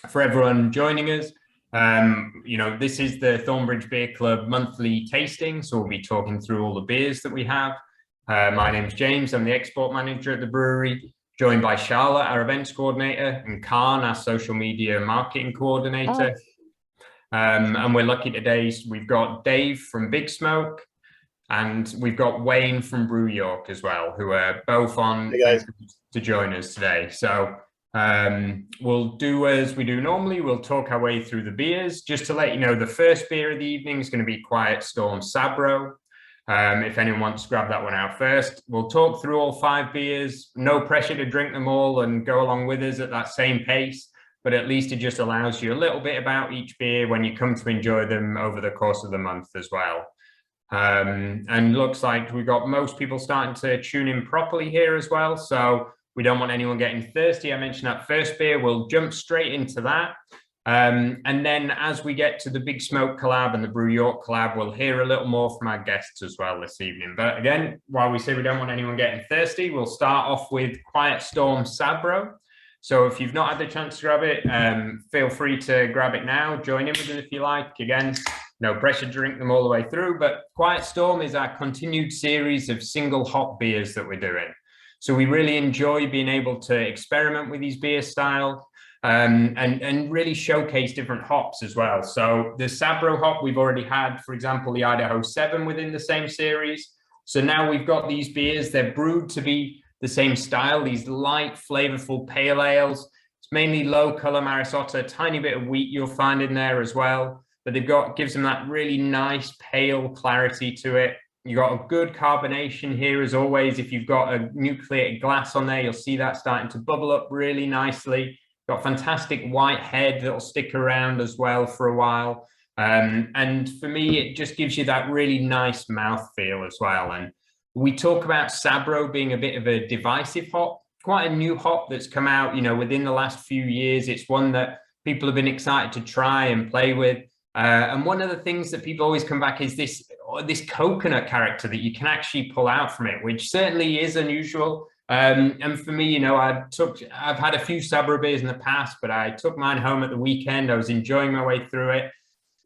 for everyone joining us. This is the Thornbridge Beer Club monthly tasting, so we'll be talking through all the beers that we have. My name's James, I'm the export manager at the brewery, joined by Charlotte, our events coordinator, and Khan, our social media marketing coordinator. And we're lucky today, we've got Dave from Big Smoke, and we've got Wayne from Brew York as well, who are both on to join us today. So we'll do as we do normally. We'll talk our way through the beers. Just to let you know, the first beer of the evening is going to be Quiet Storm Sabro. If anyone wants to grab that one out first, we'll talk through all 5 beers. No pressure to drink them all and go along with us at that same pace, but at least it just allows you a little bit about each beer when you come to enjoy them over the course of the month as well. And looks like we've got most people starting to tune in properly here as well. So we don't want anyone getting thirsty. I mentioned that first beer. We'll jump straight into that. And then as we get to the Big Smoke collab and the Brew York collab, we'll hear a little more from our guests as well this evening. But again, while we say we don't want anyone getting thirsty, we'll start off with Quiet Storm Sabro. So if you've not had the chance to grab it, feel free to grab it now. Join in with it if you like. Again, no pressure to drink them all the way through. But Quiet Storm is our continued series of single hop beers that we're doing. So we really enjoy being able to experiment with these beer styles and really showcase different hops as well. So the Sabro hop we've already had, for example, the Idaho 7 within the same series. So now we've got these beers. They're brewed to be the same style, these light, flavorful pale ales. It's mainly low color Maris Otter, a tiny bit of wheat you'll find in there as well. But gives them that really nice pale clarity to it. You've got a good carbonation here as always. If you've got a nucleated glass on there, you'll see that starting to bubble up really nicely. Got fantastic white head that'll stick around as well for a while. And for me, it just gives you that really nice mouthfeel as well. And we talk about Sabro being a bit of a divisive hop, quite a new hop that's come out, within the last few years. It's one that people have been excited to try and play with. And one of the things that people always come back is this coconut character that you can actually pull out from it, which certainly is unusual. And for me, I've had a few Sabro beers in the past, but I took mine home at the weekend. I was enjoying my way through it.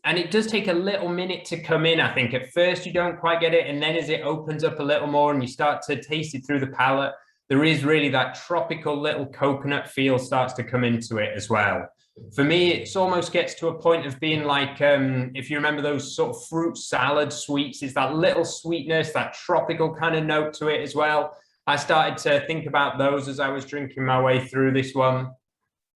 And it does take a little minute to come in. I think at first you don't quite get it. And then as it opens up a little more and you start to taste it through the palate, there is really that tropical little coconut feel starts to come into it as well. For me, it almost gets to a point of being like, if you remember those sort of fruit salad sweets, it's that little sweetness, that tropical kind of note to it as well. I started to think about those as I was drinking my way through this one.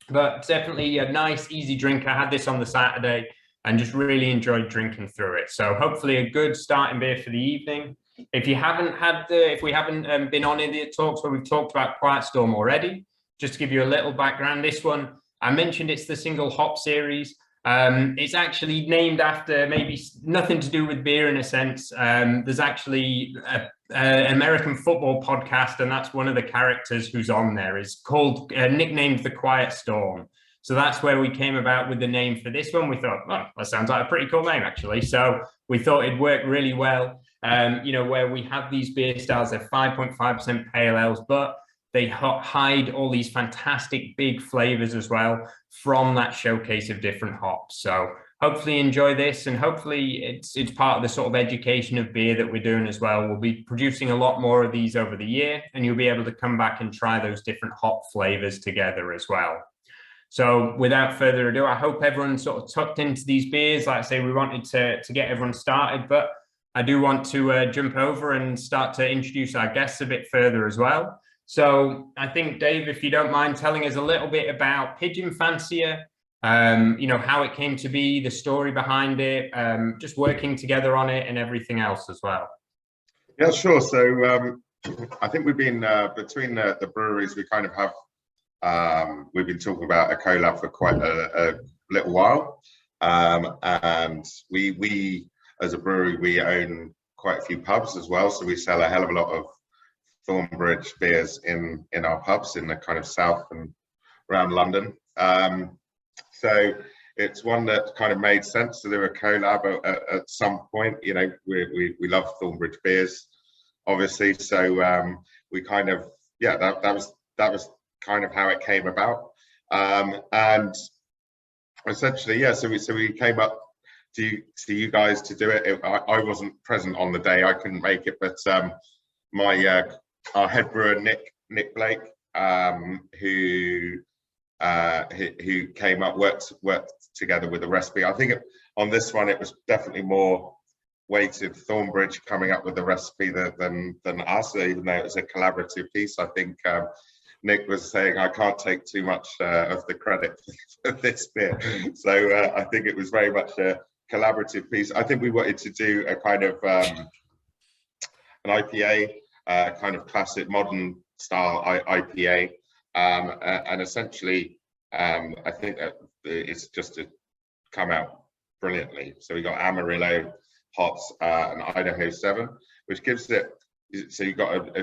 But definitely a nice, easy drink. I had this on the Saturday and just really enjoyed drinking through it. So hopefully a good starting beer for the evening. If we haven't been on any of the talks where we've talked about Quiet Storm already, just to give you a little background, this one, I mentioned it's the single hop series. It's actually named after maybe nothing to do with beer in a sense. There's actually an American football podcast, and that's one of the characters who's on there is called, nicknamed the Quiet Storm. So that's where we came about with the name for this one. We thought, oh, that sounds like a pretty cool name, actually. So we thought it'd work really well. Where we have these beer styles, they're 5.5% pale ales, but they hide all these fantastic big flavors as well from that showcase of different hops. So hopefully enjoy this, and hopefully it's part of the sort of education of beer that we're doing as well. We'll be producing a lot more of these over the year, and you'll be able to come back and try those different hop flavors together as well. So without further ado, I hope everyone's sort of tucked into these beers. Like I say, we wanted to get everyone started, but I do want to jump over and start to introduce our guests a bit further as well. So I think, Dave, if you don't mind telling us a little bit about Pigeon Fancier, how it came to be, the story behind it, just working together on it and everything else as well. Yeah, sure. So I think we've been between the breweries, we kind of have, we've been talking about a collab for quite a little while. And we as a brewery, we own quite a few pubs as well. So we sell a hell of a lot of Thornbridge beers in our pubs in the kind of south and around London. So it's one that kind of made sense to do a collab at some point. We love Thornbridge beers, obviously. So we kind of, that was kind of how it came about. And essentially, yeah. So we came up to you guys to do it. I wasn't present on the day; I couldn't make it. But my our head brewer Nick Blake, who came up worked together with the recipe. I think on this one it was definitely more weighted Thornbridge coming up with the recipe than us, even though it was a collaborative piece. I think Nick was saying I can't take too much of the credit for this beer. So I think it was very much a collaborative piece. I think we wanted to do a kind of an IPA, kind of classic modern style IPA, and essentially I think that it's just to come out brilliantly. So we got Amarillo hops and Idaho 7, which gives it, so you got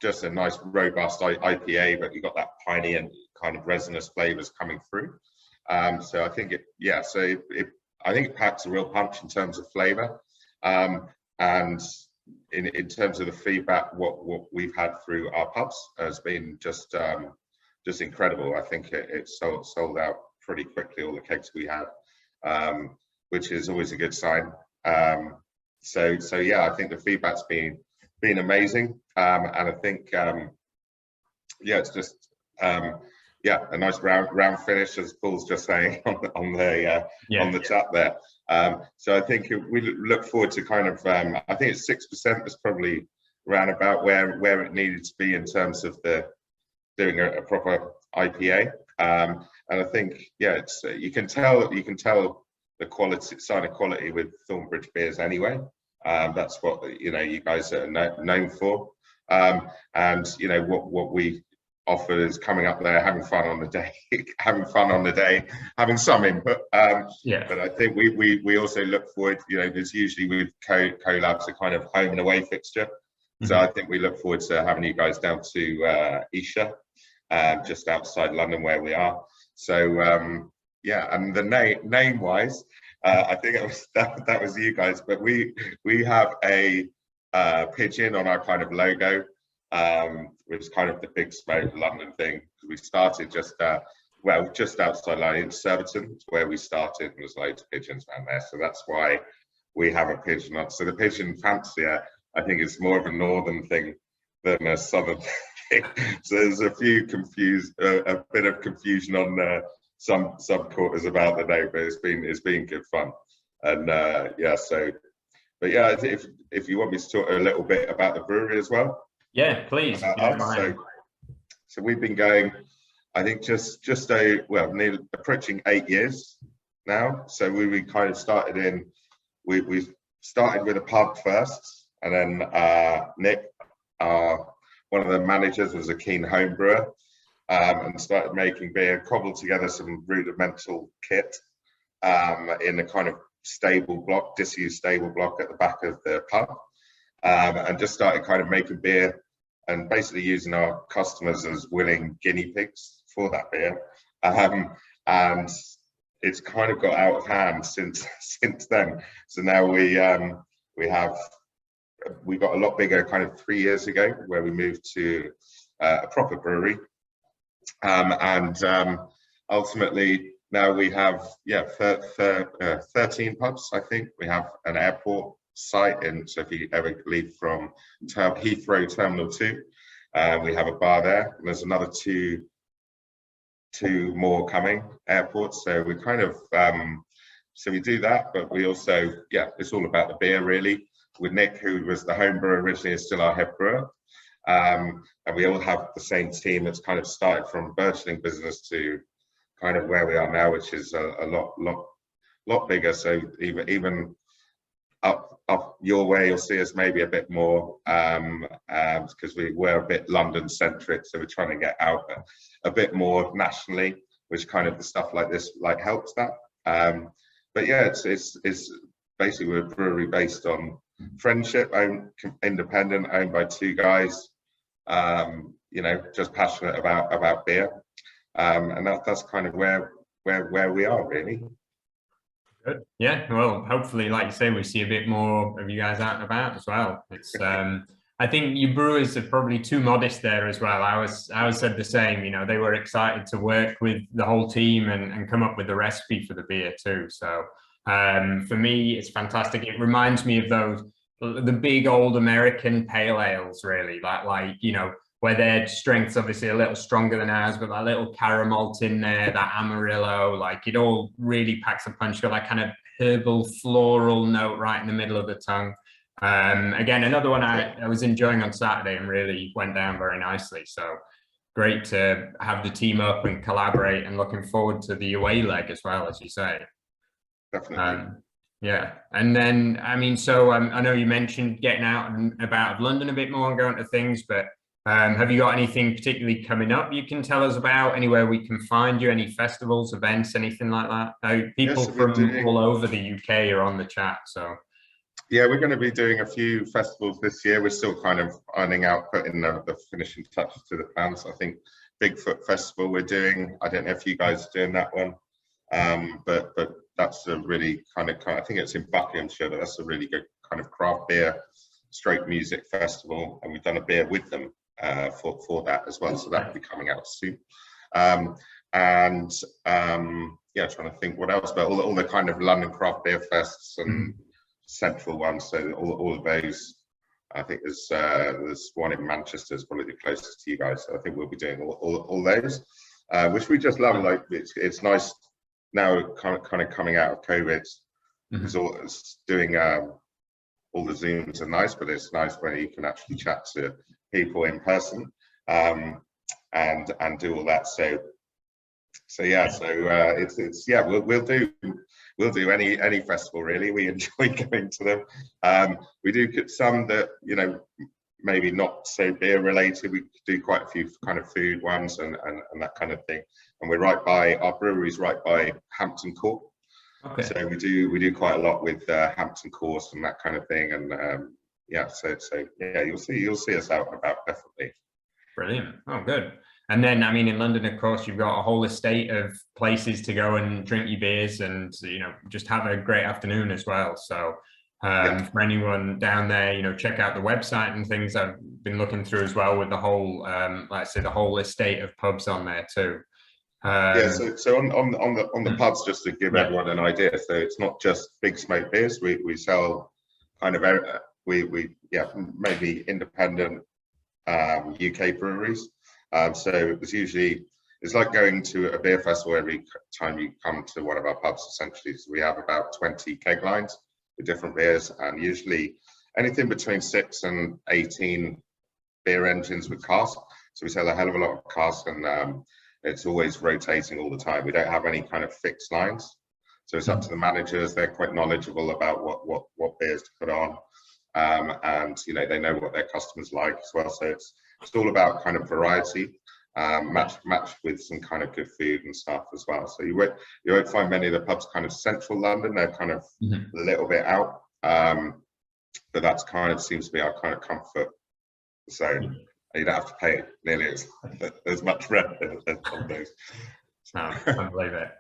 just a nice robust IPA, but you got that piney and kind of resinous flavors coming through. So I think I think it packs a real punch in terms of flavor, and in terms of the feedback, what we've had through our pubs has been just incredible. I think it sold out pretty quickly, all the kegs we had, which is always a good sign. So yeah, I think the feedback's been amazing, and I think yeah, it's just yeah, a nice round finish, as Paul's just saying on the chat there. So I think we look forward to kind of I think it's 6% was probably around about where it needed to be in terms of doing a proper IPA, and I think yeah, it's you can tell the quality, sign of quality with Thornbridge beers anyway. That's what you guys are known for, and what we offer is coming up there, having fun on the day, having some input. Yeah. But I think we also look forward. There's usually with collabs a kind of home and away fixture. So I think we look forward to having you guys down to Esher, just outside London where we are. So yeah, and the name wise, I think that was you guys, but we have a pigeon on our kind of logo, which is kind of the big smoke London thing. We started just outside London, in Surbiton, where we started, and there's loads of pigeons around there. So that's why we have a pigeon on. So the pigeon fancier, I think, is more of a northern thing than a southern thing. So there's a bit of confusion on some quarters about the name, but it's been good fun. And yeah, but yeah, if you want me to talk a little bit about the brewery as well. Yeah, please. So we've been going, I think just nearly approaching 8 years now. So we kind of started we started with a pub first, and then Nick, one of the managers, was a keen home brewer, and started making beer, cobbled together some rudimental kit in a kind of disused stable block at the back of the pub, and just started kind of making beer and basically using our customers as willing guinea pigs for that beer. And it's kind of got out of hand since then. So now we got a lot bigger kind of 3 years ago, where we moved to a proper brewery, and ultimately now we have 13 pubs. I think we have an airport site so if you ever leave from Heathrow Terminal 2, we have a bar there, and there's another two more coming airports. So we kind of so we do that, but we also it's all about the beer really. With Nick, who was the home brewer originally, is still our head brewer, and we all have the same team that's kind of started from burgeoning business to kind of where we are now, which is a lot bigger. So even up your way, you'll see us maybe a bit more, because we were a bit London centric, so we're trying to get out a bit more nationally, which kind of the stuff like this helps that. But yeah, it's basically, we're a brewery based on friendship, independent, owned by two guys, just passionate about beer, and that's kind of where we are really. Good. Yeah, well, hopefully, like you say, we see a bit more of you guys out and about as well. It's I I think you brewers are probably too modest there as well. I was said the same. You know, they were excited to work with the whole team and come up with the recipe for the beer too. So for me, it's fantastic. It reminds me of the big old American pale ales, really. Like you know, where their strength's obviously a little stronger than ours, but that little caramel in there, that Amarillo, like it all really packs a punch. Got that kind of herbal floral note right in the middle of the tongue. Again, another one I was enjoying on Saturday and really went down very nicely. So great to have the team up and collaborate, and looking forward to the away leg as well, as you say. Definitely. Yeah. And then, I mean, so I know you mentioned getting out and about of London a bit more and going to things, but have you got anything particularly coming up you can tell us about? Anywhere we can find you? Any festivals, events, anything like that? People from all over the UK are on the chat, so. Yeah, we're going to be doing a few festivals this year. We're still kind of ironing out, putting the finishing touches to the plans. I think Bigfoot Festival we're doing. I don't know if you guys are doing that one, but that's a really kind of I think it's in Buckinghamshire, but that's a really good kind of craft beer, straight music festival, and we've done a beer with them for that as well. So that will be coming out soon. Yeah, trying to think what else, but all the kind of London craft beer fests and central ones. So all of those. I think there's one in Manchester is probably the closest to you guys. So I think we'll be doing all those, which we just love. Like it's nice now, kind of coming out of COVID. It's doing all the Zooms are nice, but it's nice when you can actually chat to people in person and do all that. So yeah, it's yeah, we'll do any festival really. We enjoy going to them. We do get some that, you know, maybe not so beer related. We do quite a few kind of food ones and that kind of thing. And we're right by, our brewery's right by Hampton Court. Okay. So we do quite a lot with Hampton Court and that kind of thing. And yeah, so yeah, you'll see us out and about, definitely. Brilliant. Oh, good. And then, I mean, in London, of course, you've got a whole estate of places to go and drink your beers and, you know, just have a great afternoon as well. So for anyone down there, you know, check out the website and things I've been looking through as well with the whole, like I said, the whole estate of pubs on there too. Yeah, so on the pubs, just to give everyone an idea, so it's not just big smoke beers. We sell kind of maybe independent UK breweries. So it's like going to a beer festival every time you come to one of our pubs, essentially. So we have about 20 keg lines with different beers, and usually anything between 6 and 18 beer engines with cask. So we sell a hell of a lot of cask, and it's always rotating all the time. We don't have any kind of fixed lines. So it's up to the managers. They're quite knowledgeable about what beers to put on. And you know, they know what their customers like as well. So it's all about kind of variety, matched with some kind of good food and stuff as well. So you won't find many of the pubs kind of central London. They're kind of a little bit out, but that's kind of seems to be our kind of comfort. So you don't have to pay nearly as much rent as some days. I believe it.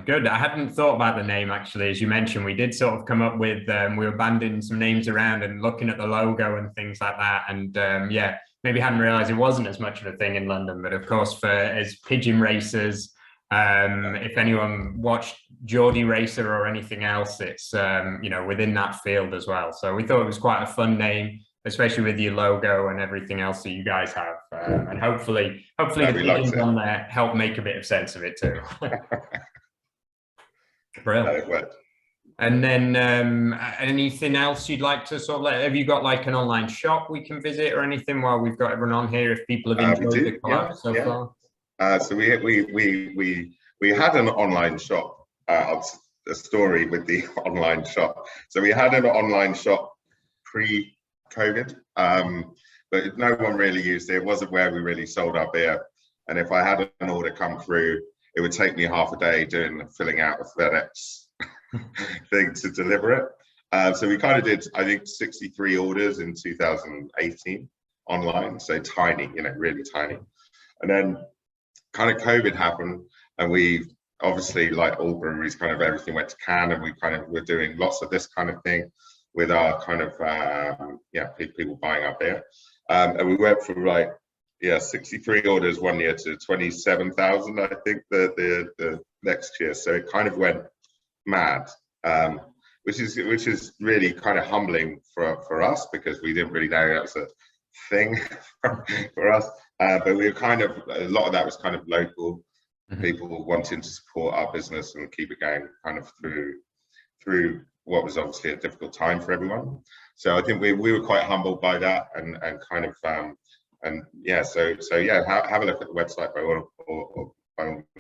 Good. I hadn't thought about the name actually. As you mentioned, we did sort of come up with, we were banding some names around and looking at the logo and things like that. And yeah, maybe hadn't realized it wasn't as much of a thing in London. But of course, as Pigeon racers, if anyone watched Geordie Racer or anything else, it's, you know, within that field as well. So we thought it was quite a fun name, especially with your logo and everything else that you guys have. And hopefully the pigeons on there help make a bit of sense of it too. Brilliant. And then anything else you'd like to sort of have you got like an online shop we can visit or anything while we've got everyone on here, if people have enjoyed the collab so far? So we had an online shop, a story with the online shop. So we had an online shop pre-COVID, but no one really used it. It wasn't where we really sold our beer. And if I had an order come through, it would take me half a day filling out a FedEx thing to deliver it. So we kind of did, I think, 63 orders in 2018 online. So tiny, you know, really tiny. And then kind of COVID happened, and we obviously, like all breweries, kind of everything went to can, and we kind of were doing lots of this kind of thing. with our kind of people buying our beer, and we went from like 63 orders one year to 27,000, I think, the next year. So it kind of went mad, which is really kind of humbling for us, because we didn't really know that was a thing for us. But we were kind of, a lot of that was kind of local people wanting to support our business and keep it going kind of through what was obviously a difficult time for everyone. So I think we were quite humbled by that, and kind of so have a look at the website by all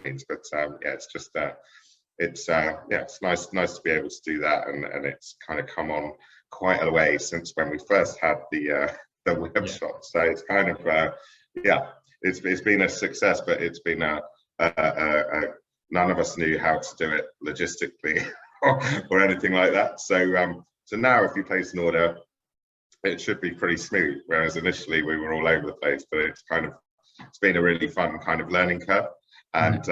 means. But it's just it's nice to be able to do that, and it's kind of come on quite a way since when we first had the web shop. So it's kind of it's been a success, but it's been none of us knew how to do it logistically or anything like that. So now if you place an order, it should be pretty smooth, whereas initially we were all over the place. But it's been a really fun kind of learning curve, and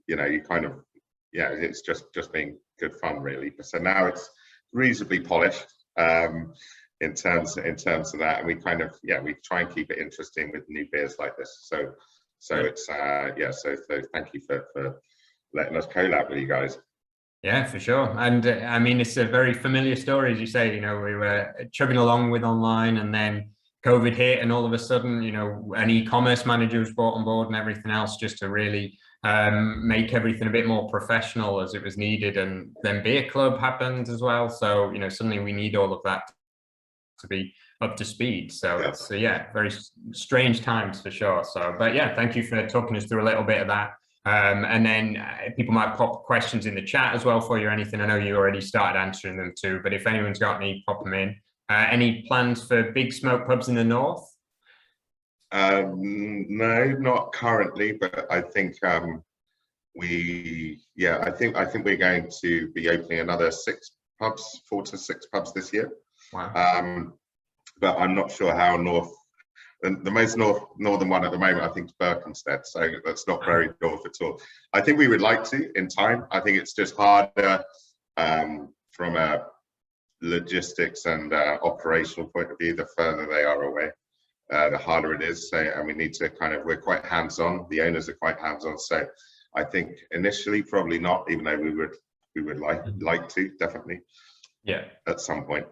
you kind of it's just been good fun, really. So now it's reasonably polished in terms of that, and we kind of we try and keep it interesting with new beers like this. So it's so thank you for letting us collab with you guys. Yeah, for sure. And I mean, it's a very familiar story, as you say. We were chugging along with online, and then COVID hit, and all of a sudden, an e-commerce manager was brought on board and everything else, just to really make everything a bit more professional as it was needed. And then Beer Club happened as well. So, suddenly we need all of that to be up to speed. So it's very strange times for sure. So, but thank you for talking us through a little bit of that. And then people might pop questions in the chat as well for you or anything. I know you already started answering them too, but if anyone's got any, pop them in. Any plans for big smoke pubs in the north? No, not currently, but I think I think we're going to be opening another 4 to 6 pubs this year. Wow. But I'm not sure how north. The most northern one at the moment, I think, is Berkhamsted, so that's not very north at all. I think we would like to in time. I think it's just harder from a logistics and operational point of view. The further they are away, the harder it is. So, and we need to we're quite hands-on. The owners are quite hands-on. So I think initially probably not, even though we would like to, definitely. Yeah. At some point.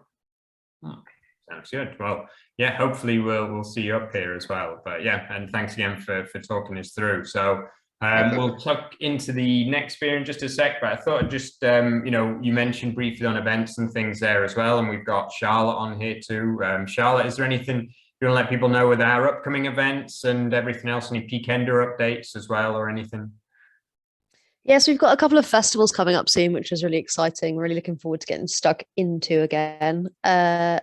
Sounds good. Well, hopefully we'll see you up here as well. But and thanks again for talking us through. So we'll tuck into the next beer in just a sec, but I thought I'd just, you mentioned briefly on events and things there as well, and we've got Charlotte on here too. Charlotte, is there anything you want to let people know with our upcoming events and everything else, any Peakender updates as well or anything? Yes, we've got a couple of festivals coming up soon, which is really exciting. Really looking forward to getting stuck into again.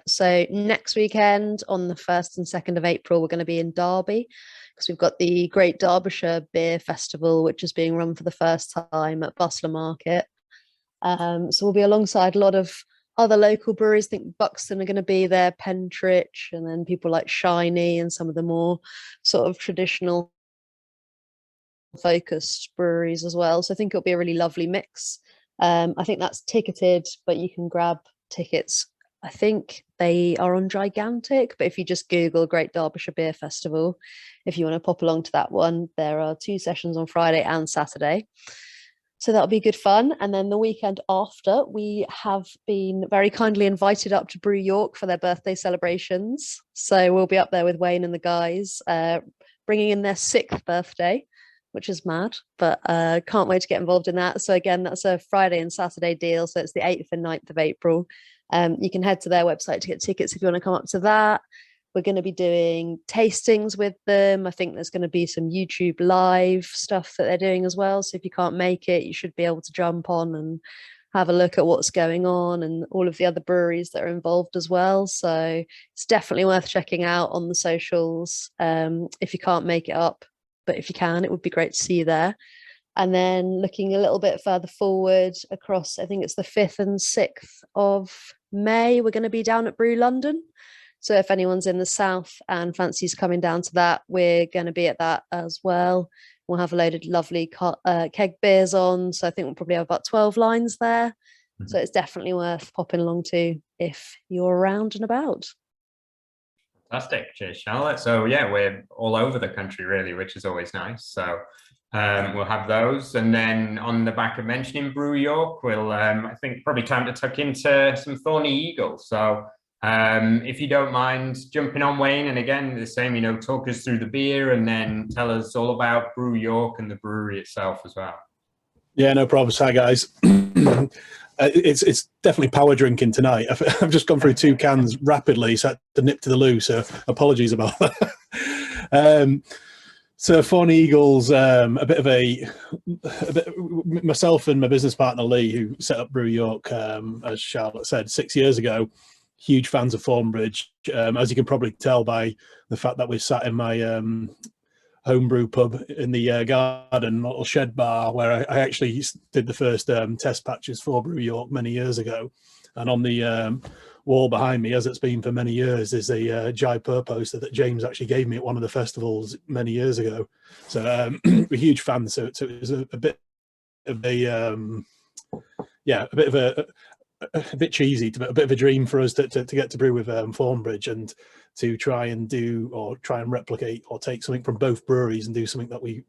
So next weekend on the 1st and 2nd of April, we're going to be in Derby, because we've got the Great Derbyshire Beer Festival, which is being run for the first time at Bustler Market. So we'll be alongside a lot of other local breweries. I think Buxton are going to be there, Pentridge, and then people like Shiny and some of the more sort of traditional focused breweries as well. So I think it'll be a really lovely mix. I think that's ticketed, but you can grab tickets. I think they are on Gigantic, but if you just Google Great Derbyshire Beer Festival, if you want to pop along to that one, there are 2 sessions on Friday and Saturday. So that'll be good fun. And then the weekend after, we have been very kindly invited up to Brew York for their birthday celebrations. So we'll be up there with Wayne and the guys, bringing in their 6th birthday, which is mad, but can't wait to get involved in that. So again, that's a Friday and Saturday deal. So it's the 8th and 9th of April. You can head to their website to get tickets if you want to come up to that. We're going to be doing tastings with them. I think there's going to be some YouTube live stuff that they're doing as well. So if you can't make it, you should be able to jump on and have a look at what's going on and all of the other breweries that are involved as well. So it's definitely worth checking out on the socials if you can't make it up. But if you can, it would be great to see you there. And then looking a little bit further forward across, I think it's the 5th and 6th of May, we're going to be down at Brew London. So if anyone's in the south and fancies coming down to that, we're going to be at that as well. We'll have a load of lovely keg beers on. So I think we'll probably have about 12 lines there. So it's definitely worth popping along to if you're around and about. Fantastic. Cheers, Charlotte. So yeah, we're all over the country really, which is always nice. So we'll have those. And then on the back of mentioning Brew York, we'll, I think probably time to tuck into some Thorny Eagle. So if you don't mind jumping on, Wayne, and again, the same, talk us through the beer and then tell us all about Brew York and the brewery itself as well. Yeah, no problems. Hi, guys. It's definitely power drinking tonight. I've just gone through 2 cans rapidly, so I had to nip to the loo, so apologies about that. So Forney Eagle's myself and my business partner Lee, who set up Brew York, as Charlotte said, 6 years ago. Huge fans of Thornbridge, as you can probably tell by the fact that we're sat in my homebrew pub in the garden, little shed bar, where I actually did the first test patches for Brew York many years ago. And on the wall behind me, as it's been for many years, is a Jaipur poster that James actually gave me at one of the festivals many years ago. So we're huge fans. So it was a bit of a bit cheesy, a bit of a dream for us to get to brew with Thornbridge and to try and replicate or take something from both breweries and do something that we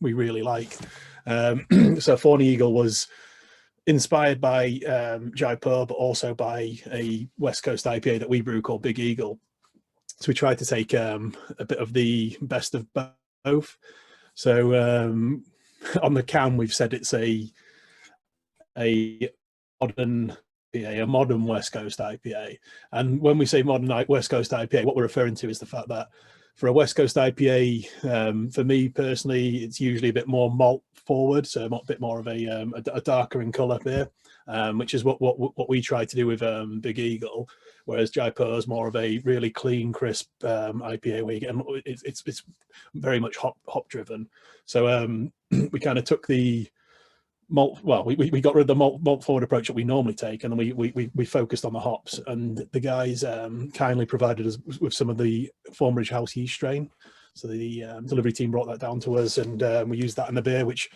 really like. So Forney Eagle was inspired by Jaipur, but also by a West Coast IPA that we brew called Big Eagle. So we tried to take a bit of the best of both. So on the can, we've said it's a modern West Coast IPA. And when we say modern West Coast IPA, what we're referring to is the fact that for a West Coast IPA, for me personally, it's usually a bit more malt forward, so a bit more of a darker in colour beer, which is what we try to do with Big Eagle, whereas Jaipur is more of a really clean, crisp IPA where you get it's very much hop driven. So we kind of took the malt, well, we got rid of the malt forward approach that we normally take, and then we focused on the hops, and the guys kindly provided us with some of the Thornbridge House yeast strain. So the delivery team brought that down to us, and we used that in the beer, which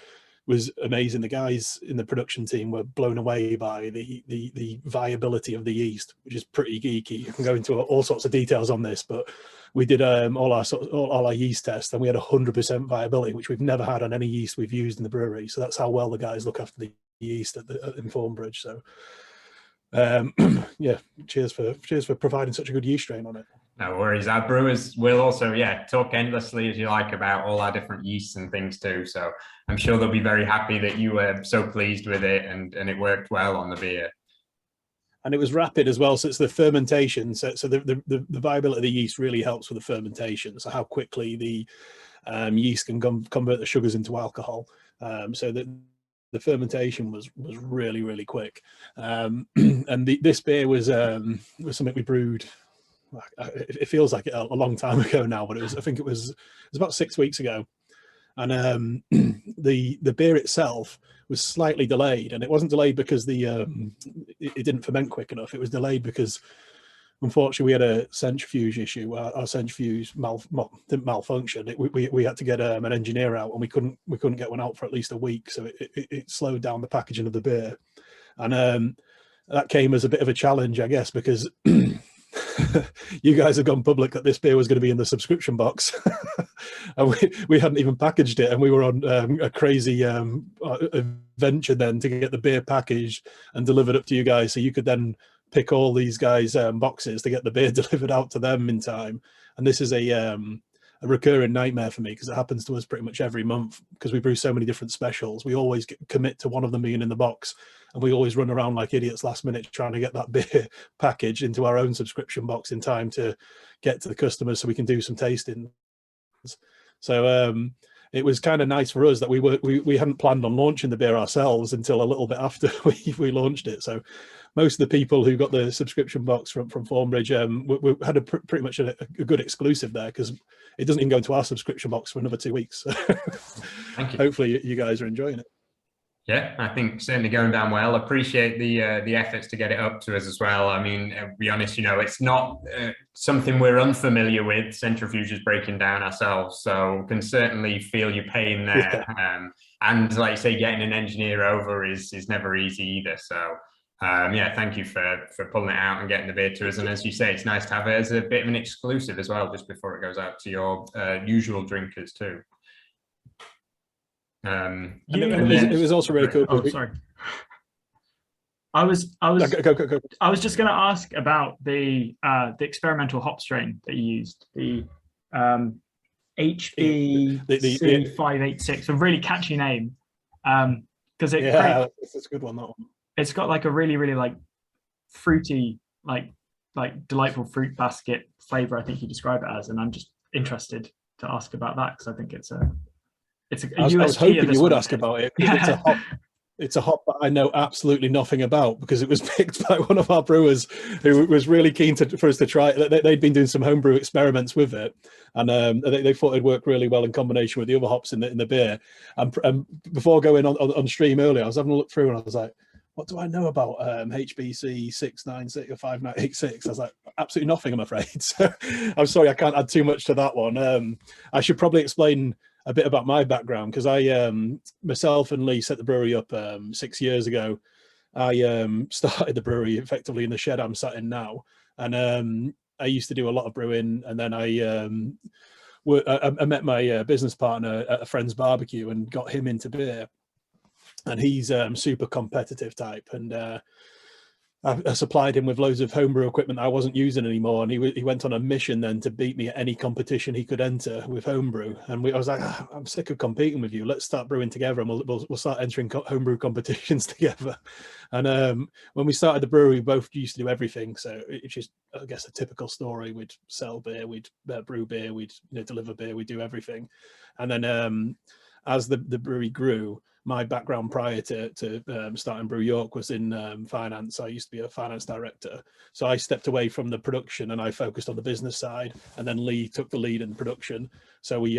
was amazing. The guys in the production team were blown away by the viability of the yeast, which is pretty geeky. You can go into all sorts of details on this, but we did all our yeast tests, and we had 100% viability, which we've never had on any yeast we've used in the brewery. So that's how well the guys look after the yeast in Thornbridge. So yeah, cheers for providing such a good yeast strain on it. No worries. Our brewers will also, talk endlessly as you like about all our different yeasts and things too. So I'm sure they'll be very happy that you were so pleased with it and it worked well on the beer. And it was rapid as well. So it's the fermentation. So the viability of the yeast really helps with the fermentation. So how quickly the yeast can convert the sugars into alcohol. So that the fermentation was really, really quick. And this beer was something we brewed. It feels like a long time ago now, but I think it was about 6 weeks ago. And the beer itself was slightly delayed, and it wasn't delayed because it didn't ferment quick enough. It was delayed because unfortunately we had a centrifuge issue. Our centrifuge didn't malfunction. We had to get an engineer out, and we couldn't get one out for at least a week. So it slowed down the packaging of the beer, and that came as a bit of a challenge, I guess, because you guys have gone public that this beer was going to be in the subscription box, and we hadn't even packaged it, and we were on a crazy adventure then to get the beer packaged and delivered up to you guys, so you could then pick all these guys boxes to get the beer delivered out to them in time. And this is a recurring nightmare for me, because it happens to us pretty much every month, because we brew so many different specials. We always commit to one of them being in the box, and we always run around like idiots last minute trying to get that beer packaged into our own subscription box in time to get to the customers so we can do some tastings. So it was kind of nice for us that we hadn't planned on launching the beer ourselves until a little bit after we launched it. So most of the people who got the subscription box from Thornbridge we had pretty much a good exclusive there, because it doesn't even go into our subscription box for another 2 weeks. Thank you. Hopefully you guys are enjoying it. Yeah, I think certainly going down well. Appreciate the efforts to get it up to us as well. I mean, to be honest, it's not something we're unfamiliar with, centrifuges breaking down ourselves, so can certainly feel your pain there. And like you say, getting an engineer over is never easy either. So yeah, thank you for pulling it out and getting the beer to us. And as you say, it's nice to have it as a bit of an exclusive as well, just before it goes out to your usual drinkers too. It was also really cool. Oh, sorry. I was Go. I was just going to ask about the experimental hop strain that you used, the HBC 586, a really catchy name. Because it's a good one. That one. It's got like a really like fruity, like delightful fruit basket flavor. I think you describe it as, and I'm just interested to ask about that because I think it's a I was hoping you would ask about it. It's a hop that I know absolutely nothing about because it was picked by one of our brewers who was really keen for us to try it. They'd been doing some homebrew experiments with it, and they thought it'd work really well in combination with the other hops in the beer. And before going on stream earlier, I was having a look through and I was like, what do I know about HBC 696 or 5986? I was like, absolutely nothing, I'm afraid. So I'm sorry, I can't add too much to that one. I should probably explain a bit about my background because I myself and Lee set the brewery up 6 years ago. I started the brewery effectively in the shed I'm sat in now, and I used to do a lot of brewing, and then I met my business partner at a friend's barbecue and got him into beer, and he's super competitive type, and I supplied him with loads of homebrew equipment I wasn't using anymore, and he went on a mission then to beat me at any competition he could enter with homebrew. And I was like, I'm sick of competing with you. Let's start brewing together, and we'll start entering homebrew competitions together. And when we started the brewery, we both used to do everything. So it's just, I guess, a typical story. We'd sell beer, we'd brew beer, we'd deliver beer, we'd do everything. And then as the brewery grew, my background prior to starting Brew York was in finance. I used to be a finance director. So I stepped away from the production and I focused on the business side. And then Lee took the lead in production. So we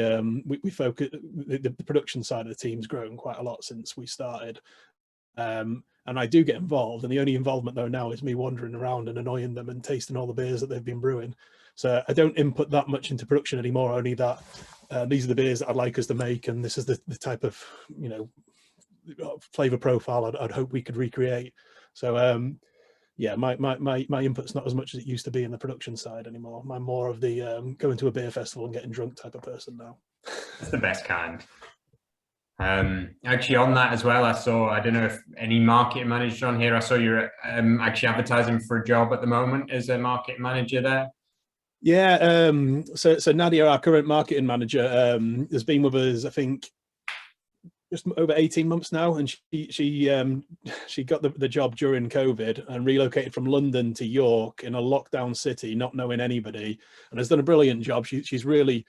focused, the production side of the team's grown quite a lot since we started. And I do get involved. And the only involvement though now is me wandering around and annoying them and tasting all the beers that they've been brewing. So I don't input that much into production anymore, only that these are the beers that I'd like us to make. And this is the type of, flavor profile I'd hope we could recreate. So yeah, my input's not as much as it used to be in the production side anymore. I'm more of the going to a beer festival and getting drunk type of person now. That's the best kind. Actually on that as well, I don't know if any marketing manager on here, I saw you're actually advertising for a job at the moment as a marketing manager there. Yeah, so Nadia, our current marketing manager, has been with us, I think, just over 18 months now, and she got the job during COVID and relocated from London to York in a lockdown city, not knowing anybody, and has done a brilliant job. She's really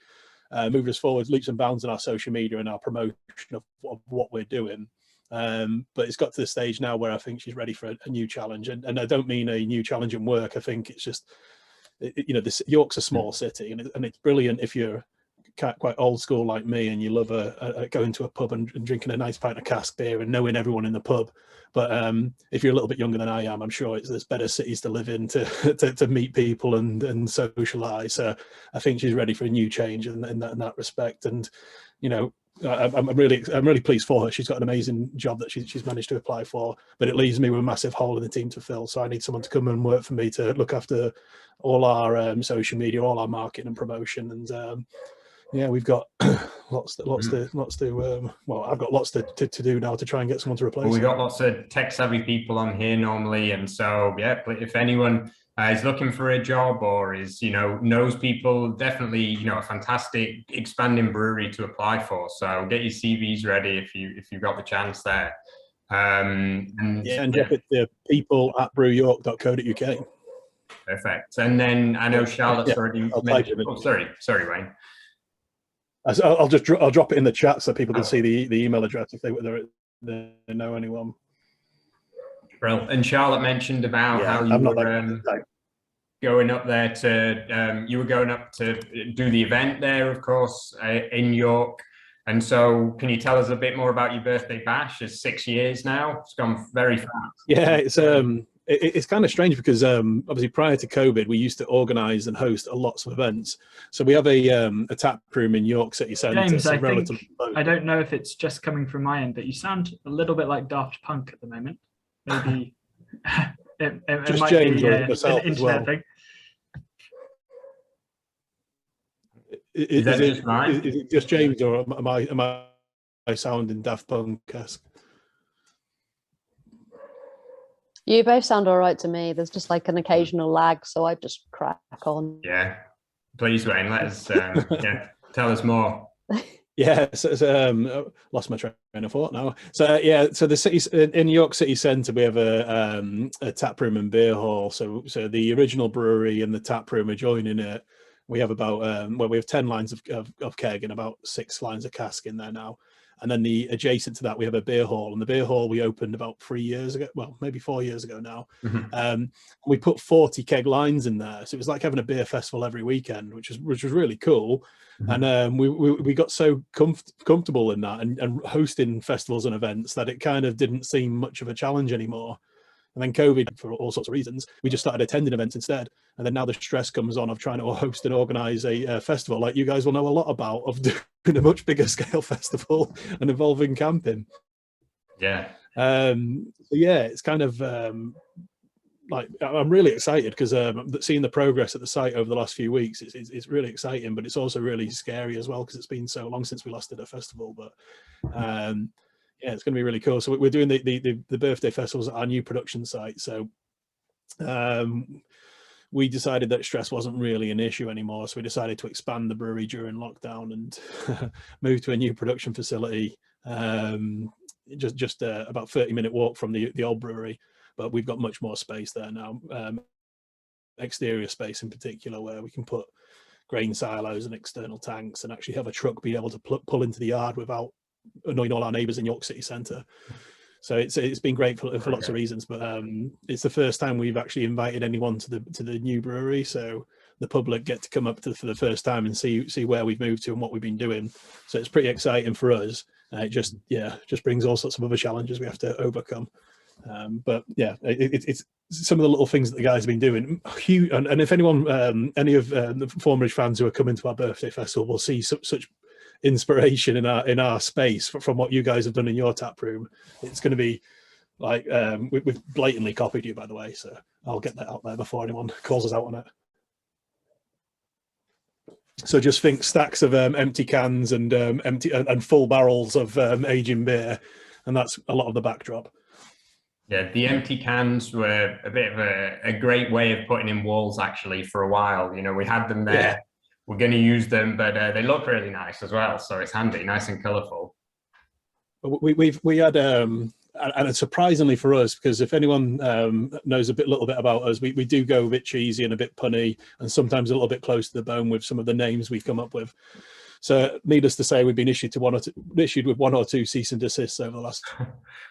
moved us forward leaps and bounds in our social media and our promotion of what we're doing. But it's got to the stage now where I think she's ready for a new challenge, and I don't mean a new challenge in work. I think it's just, York's a small city, and it's brilliant if you're quite old school like me and you love going to a pub and drinking a nice pint of cask beer and knowing everyone in the pub. But if you're a little bit younger than I am, I'm sure there's better cities to live in to meet people and socialize. So I think she's ready for a new change in that respect. And I'm really pleased for her. She's got an amazing job that she's managed to apply for, but it leaves me with a massive hole in the team to fill. So I need someone to come and work for me to look after all our social media, all our marketing and promotion. And yeah, we've got lots to well, I've got lots to do now to try and get someone to replace. Well, we've got lots of tech savvy people on here normally, and so yeah, if anyone is looking for a job or is knows people, definitely a fantastic expanding brewery to apply for. So get your CVs ready if you've got the chance there. And drop it to people@brewyork.co.uk. Perfect. And then I know Charlotte's already mentioned. Oh, sorry, Wayne. I'll drop it in the chat so people can see the email address if they know anyone. Well, and Charlotte mentioned about how you were going up there to do the event there, of course, in York. And so can you tell us a bit more about your birthday bash? It's 6 years now. It's gone very fast. Yeah, it's kind of strange because obviously prior to COVID, we used to organise and host lots of events. So we have a tap room in York City Centre. James, so I don't know if it's just coming from my end, but you sound a little bit like Daft Punk at the moment. Maybe it just might James be or myself an as well. internet thing. Is mine? Is it just James, or am I sounding Daft Punk-esque? You both sound all right to me. There's just like an occasional lag, so I just crack on. Yeah, please, Wayne, let us tell us more. Yeah, so lost my train of thought now. So yeah, so the city in York City Centre, we have a tap room and beer hall. So the original brewery and the tap room are joining it. We have about we have 10 lines of keg and about 6 lines of cask in there now. And then the adjacent to that, we have a beer hall, and the beer hall we opened about 3 years ago, well, maybe 4 years ago now. We put 40 keg lines in there, so it was like having a beer festival every weekend, which was really cool. And we got so comfortable in that and hosting festivals and events that it kind of didn't seem much of a challenge anymore. And then COVID, for all sorts of reasons, we just started attending events instead. And then now the stress comes on of trying to host and organise a festival, like you guys will know a lot about, of doing a much bigger scale festival and involving camping. Yeah. Yeah, it's kind of like, I'm really excited because seeing the progress at the site over the last few weeks, it's really exciting, but it's also really scary as well because it's been so long since we last did a festival. But yeah, it's going to be really cool. So we're doing the birthday festivals at our new production site. So we decided that stress wasn't really an issue anymore. So we decided to expand the brewery during lockdown and move to a new production facility, just about 30-minute walk from the old brewery. But we've got much more space there now, exterior space in particular, where we can put grain silos and external tanks and actually have a truck be able to pull into the yard without annoying all our neighbours in York City Centre. So it's been great for lots of reasons, but it's the first time we've actually invited anyone to the new brewery, so the public get to come up for the first time and see where we've moved to and what we've been doing. So it's pretty exciting for us. It just brings all sorts of other challenges we have to overcome. But yeah, it's some of the little things that the guys have been doing. Huge, and if anyone, any of the Thornbridge fans who are coming to our birthday festival will see such inspiration in our space from what you guys have done in your tap room. It's going to be like we've blatantly copied you, by the way, so I'll get that out there before anyone calls us out on it. So just think stacks of empty cans and empty and full barrels of aging beer, and that's a lot of the backdrop. Yeah, the empty cans were a bit of a great way of putting in walls actually for a while. You know, we had them there. Yeah. We're going to use them, but they look really nice as well. So it's handy, nice and colourful. We had, and surprisingly for us, because if anyone knows a little bit about us, we do go a bit cheesy and a bit punny, and sometimes a little bit close to the bone with some of the names we've come up with. So needless to say, we've been issued with one or two cease and desists over the last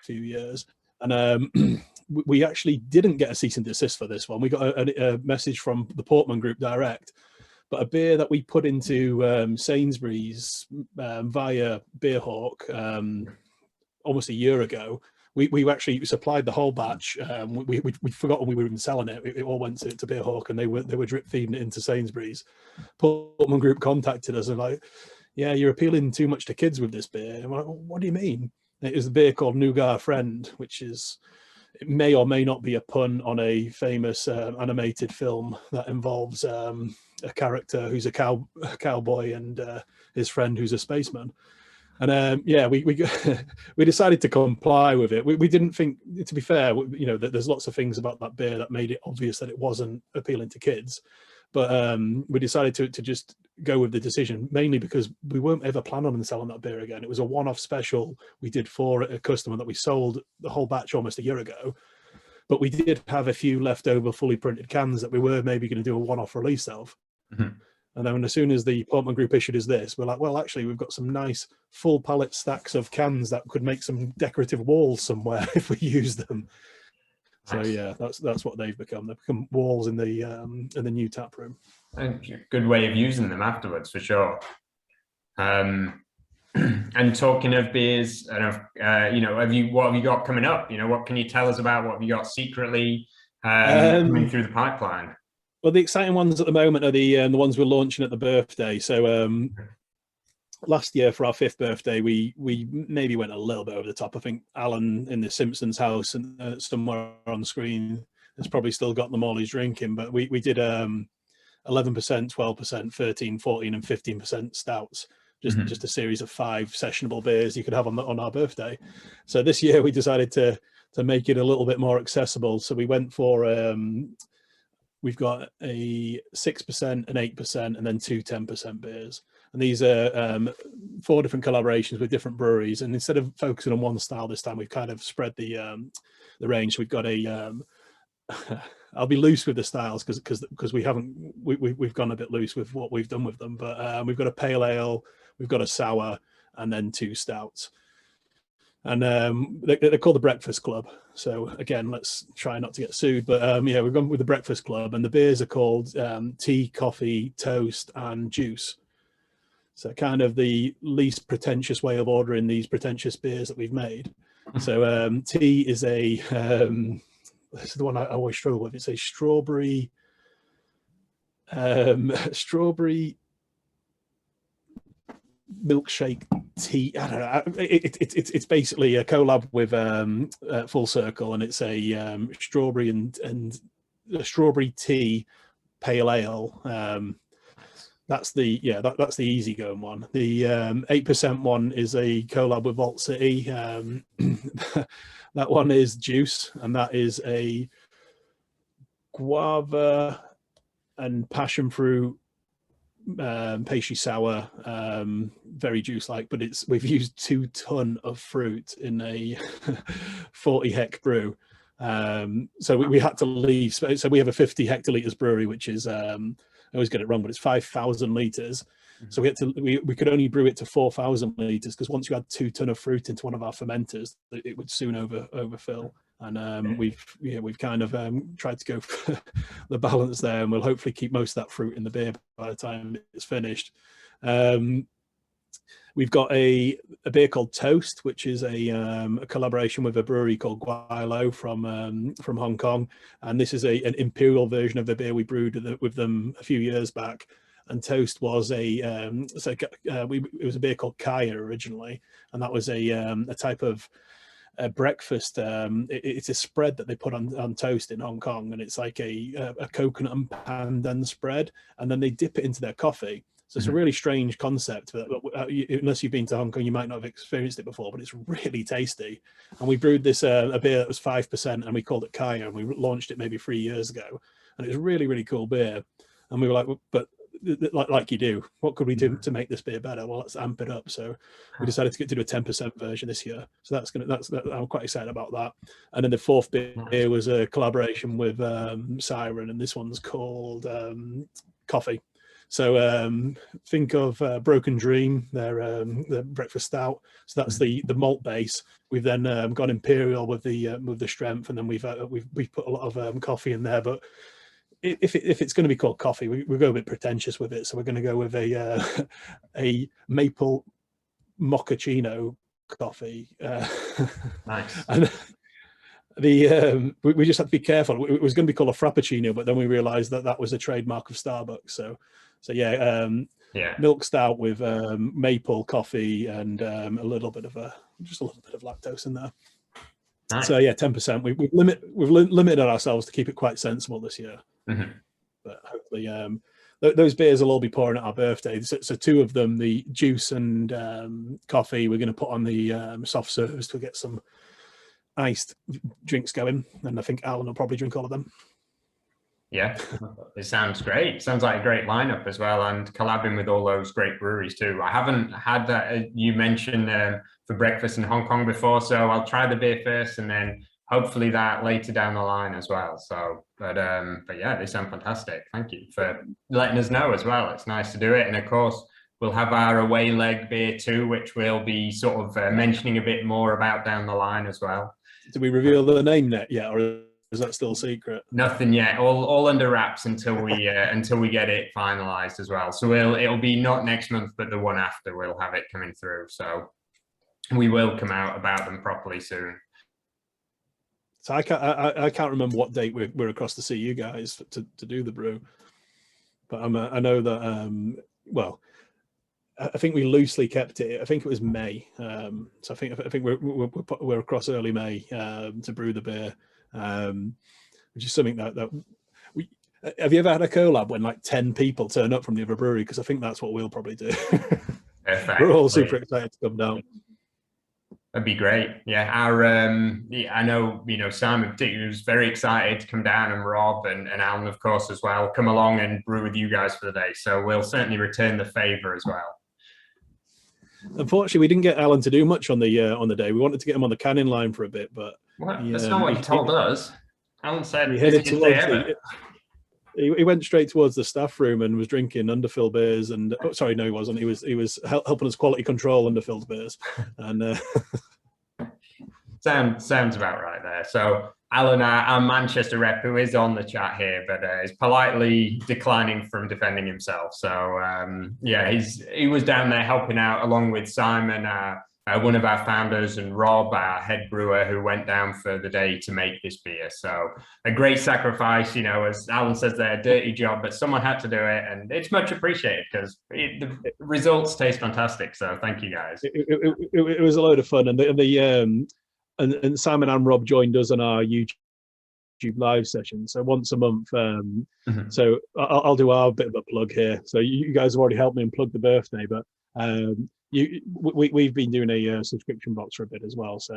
few years. And we actually didn't get a cease and desist for this one. We got a message from the Portman Group direct, but a beer that we put into Sainsbury's via Beerhawk almost a year ago, we actually supplied the whole batch. We'd forgotten we were even selling it. It all went to Beerhawk, and they were drip feeding it into Sainsbury's. Portman Group contacted us and like, yeah, you're appealing too much to kids with this beer. And I'm like, what do you mean? It is a beer called Nougat Friend, which is, it may or may not be a pun on a famous animated film that involves a character who's a cowboy and his friend who's a spaceman. And yeah, we decided to comply with it. We didn't think, to be fair, you know, that there's lots of things about that beer that made it obvious that it wasn't appealing to kids. But we decided to just go with the decision, mainly because we weren't ever planning on selling that beer again. It was a one-off special we did for a customer that we sold the whole batch almost a year ago. But we did have a few leftover fully printed cans that we were maybe going to do a one-off release of. Mm-hmm. And then as soon as the Portman Group issued us this, we're like, well, actually, we've got some nice full pallet stacks of cans that could make some decorative walls somewhere if we use them. So yeah, that's what they've become. They've become walls in the new tap room. Good way of using them afterwards, for sure. And talking of beers, and you know, what have you got coming up? You know, what can you tell us about what have you got secretly coming through the pipeline? Well, the exciting ones at the moment are the ones we're launching at the birthday. So last year for our 5th birthday, we maybe went a little bit over the top. I think Alan in the Simpsons house and somewhere on screen has probably still got them all he's drinking. But we did 11%, 12%, 13, 14, and 15% stouts. Just a series of 5 sessionable beers you could have on our birthday. So this year we decided to make it a little bit more accessible. So we went for we've got a 6%, an 8%, and then 2 10% beers. And these are 4 different collaborations with different breweries. And instead of focusing on one style this time, we've kind of spread the range. We've got a I'll be loose with the styles because we've gone a bit loose with what we've done with them. But we've got a pale ale, we've got a sour, and then 2 stouts. And they're called the Breakfast Club. So again, let's try not to get sued. But yeah, we've gone with the Breakfast Club, and the beers are called tea, coffee, toast, and juice. So kind of the least pretentious way of ordering these pretentious beers that we've made. So tea is a this is the one I always struggle with. It's a strawberry milkshake tea. I don't know. It's basically a collab with Full Circle, and it's a strawberry and a strawberry tea pale ale. That's the easygoing one. The 8% one is a collab with Vault City. That one is juice, and that is a guava and passion fruit pastry sour, very juice like, but we've used 2 ton of fruit in a 40 hect brew. So we had to leave. So we have a 50 hectoliters brewery, which is I always get it wrong, but it's 5,000 liters. So we could only brew it to 4,000 liters, because once you add 2 ton of fruit into one of our fermenters, it would soon overfill. And we've kind of tried to go for the balance there, and we'll hopefully keep most of that fruit in the beer by the time it's finished. We've got a beer called Toast, which is a collaboration with a brewery called Guaylo from Hong Kong, and this is an imperial version of the beer we brewed with them a few years back. And Toast was it was a beer called Kaya originally, and that was a type of breakfast. It's a spread that they put on toast in Hong Kong, and it's like a coconut and pandan spread, and then they dip it into their coffee. So it's a really strange concept. Unless you've been to Hong Kong, you might not have experienced it before, but it's really tasty. And we brewed this a beer that was 5%, and we called it Kaya, and we launched it maybe 3 years ago. And it was a really, really cool beer. And we were like, but like you do, what could we do to make this beer better? Well, let's amp it up. So we decided to do a 10% version this year. So I'm quite excited about that. And then the 4th beer was a collaboration with Siren, and this one's called Coffee. So think of Broken Dream, their breakfast stout. So that's the malt base. We've then gone imperial with the strength, and then we've put a lot of coffee in there. But if it's going to be called coffee, we go a bit pretentious with it. So we're going to go with a maple mochaccino coffee. Nice. And we just had to be careful. It was going to be called a frappuccino, but then we realized that was a trademark of Starbucks. So yeah, milk stout with maple coffee and a little bit of lactose in there. Nice. So yeah, 10%. We've limited ourselves to keep it quite sensible this year. But hopefully those beers will all be pouring at our birthday. So 2 of them, the juice and coffee, we're going to put on the soft serves to get some iced drinks going, and I think Alan will probably drink all of them. Yeah, it sounds great. Sounds like a great lineup as well, and collabing with all those great breweries too. I haven't had that you mentioned for breakfast in Hong Kong before, so I'll try the beer first, and then hopefully that later down the line as well. So, but yeah, they sound fantastic. Thank you for letting us know as well. It's nice to do it, and of course we'll have our away leg beer too, which we'll be sort of mentioning a bit more about down the line as well. Did we reveal the name yet, or is that still secret? Nothing yet. All under wraps until we get it finalized as well. So it'll be not next month, but the one after. We'll have it coming through. So we will come out about them properly soon. So I can't remember what date we're across to see you guys to do the brew, but I know that well, I think we loosely kept it. I think it was May, so I think we're across early May to brew the beer, which is something that we. Have you ever had a collab when like 10 people turn up from the other brewery? Because I think that's what we'll probably do. We're all super excited to come down. That'd be great. Yeah, I know, Simon particularly was very excited to come down, and Rob and Alan, of course, as well, come along and brew with you guys for the day. So we'll certainly return the favor as well. Unfortunately, we didn't get Alan to do much on the day. We wanted to get him on the canning line for a bit, but that's not what he told us. Alan said he headed towards he went straight towards the staff room and was drinking underfilled beers. And sorry, no, he wasn't. He was helping us quality control underfilled beers. And sounds about right there. So Alan, our Manchester rep, who is on the chat here, but is politely declining from defending himself. So yeah, he was down there helping out along with Simon, one of our founders, and Rob, our head brewer, who went down for the day to make this beer. So a great sacrifice, as Alan says there, a dirty job, but someone had to do it, and it's much appreciated because the results taste fantastic. So thank you guys. It was a load of fun, and Simon and Rob joined us on our YouTube live session. So once a month. So I'll do our bit of a plug here. So you guys have already helped me and plug the birthday, but we've been doing a subscription box for a bit as well. So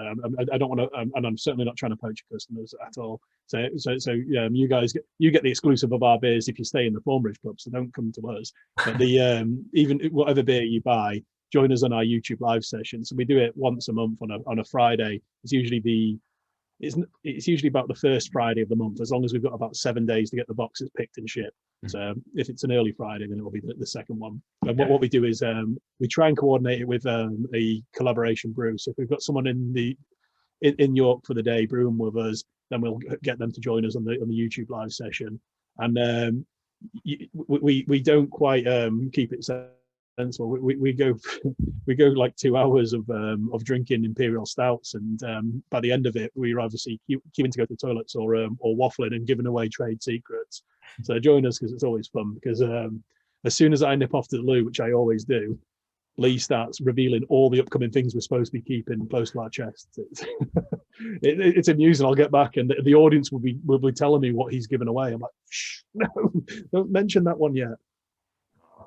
I don't want to, and I'm certainly not trying to poach customers at all. So you guys get the exclusive of our beers if you stay in the Thornbridge Club. So don't come to us. But even whatever beer you buy, join us on our YouTube live session. So we do it once a month on a Friday. It's usually it's usually about the first Friday of the month, as long as we've got about 7 days to get the boxes picked and shipped. So if it's an early Friday, then it will be the second one. And what we do is we try and coordinate it with a collaboration brew. So if we've got someone in York for the day brewing with us, then we'll get them to join us on the YouTube live session. And we don't quite keep it sensible. We go like 2 hours of drinking imperial stouts, and by the end of it, we're obviously queuing to go to the toilets or waffling and giving away trade secrets. So join us because it's always fun. Because as soon as I nip off to the loo, which I always do, Lee starts revealing all the upcoming things we're supposed to be keeping close to our chests. It's amusing. I'll get back and the audience will be telling me what he's given away. I'm like, shh, no, don't mention that one yet.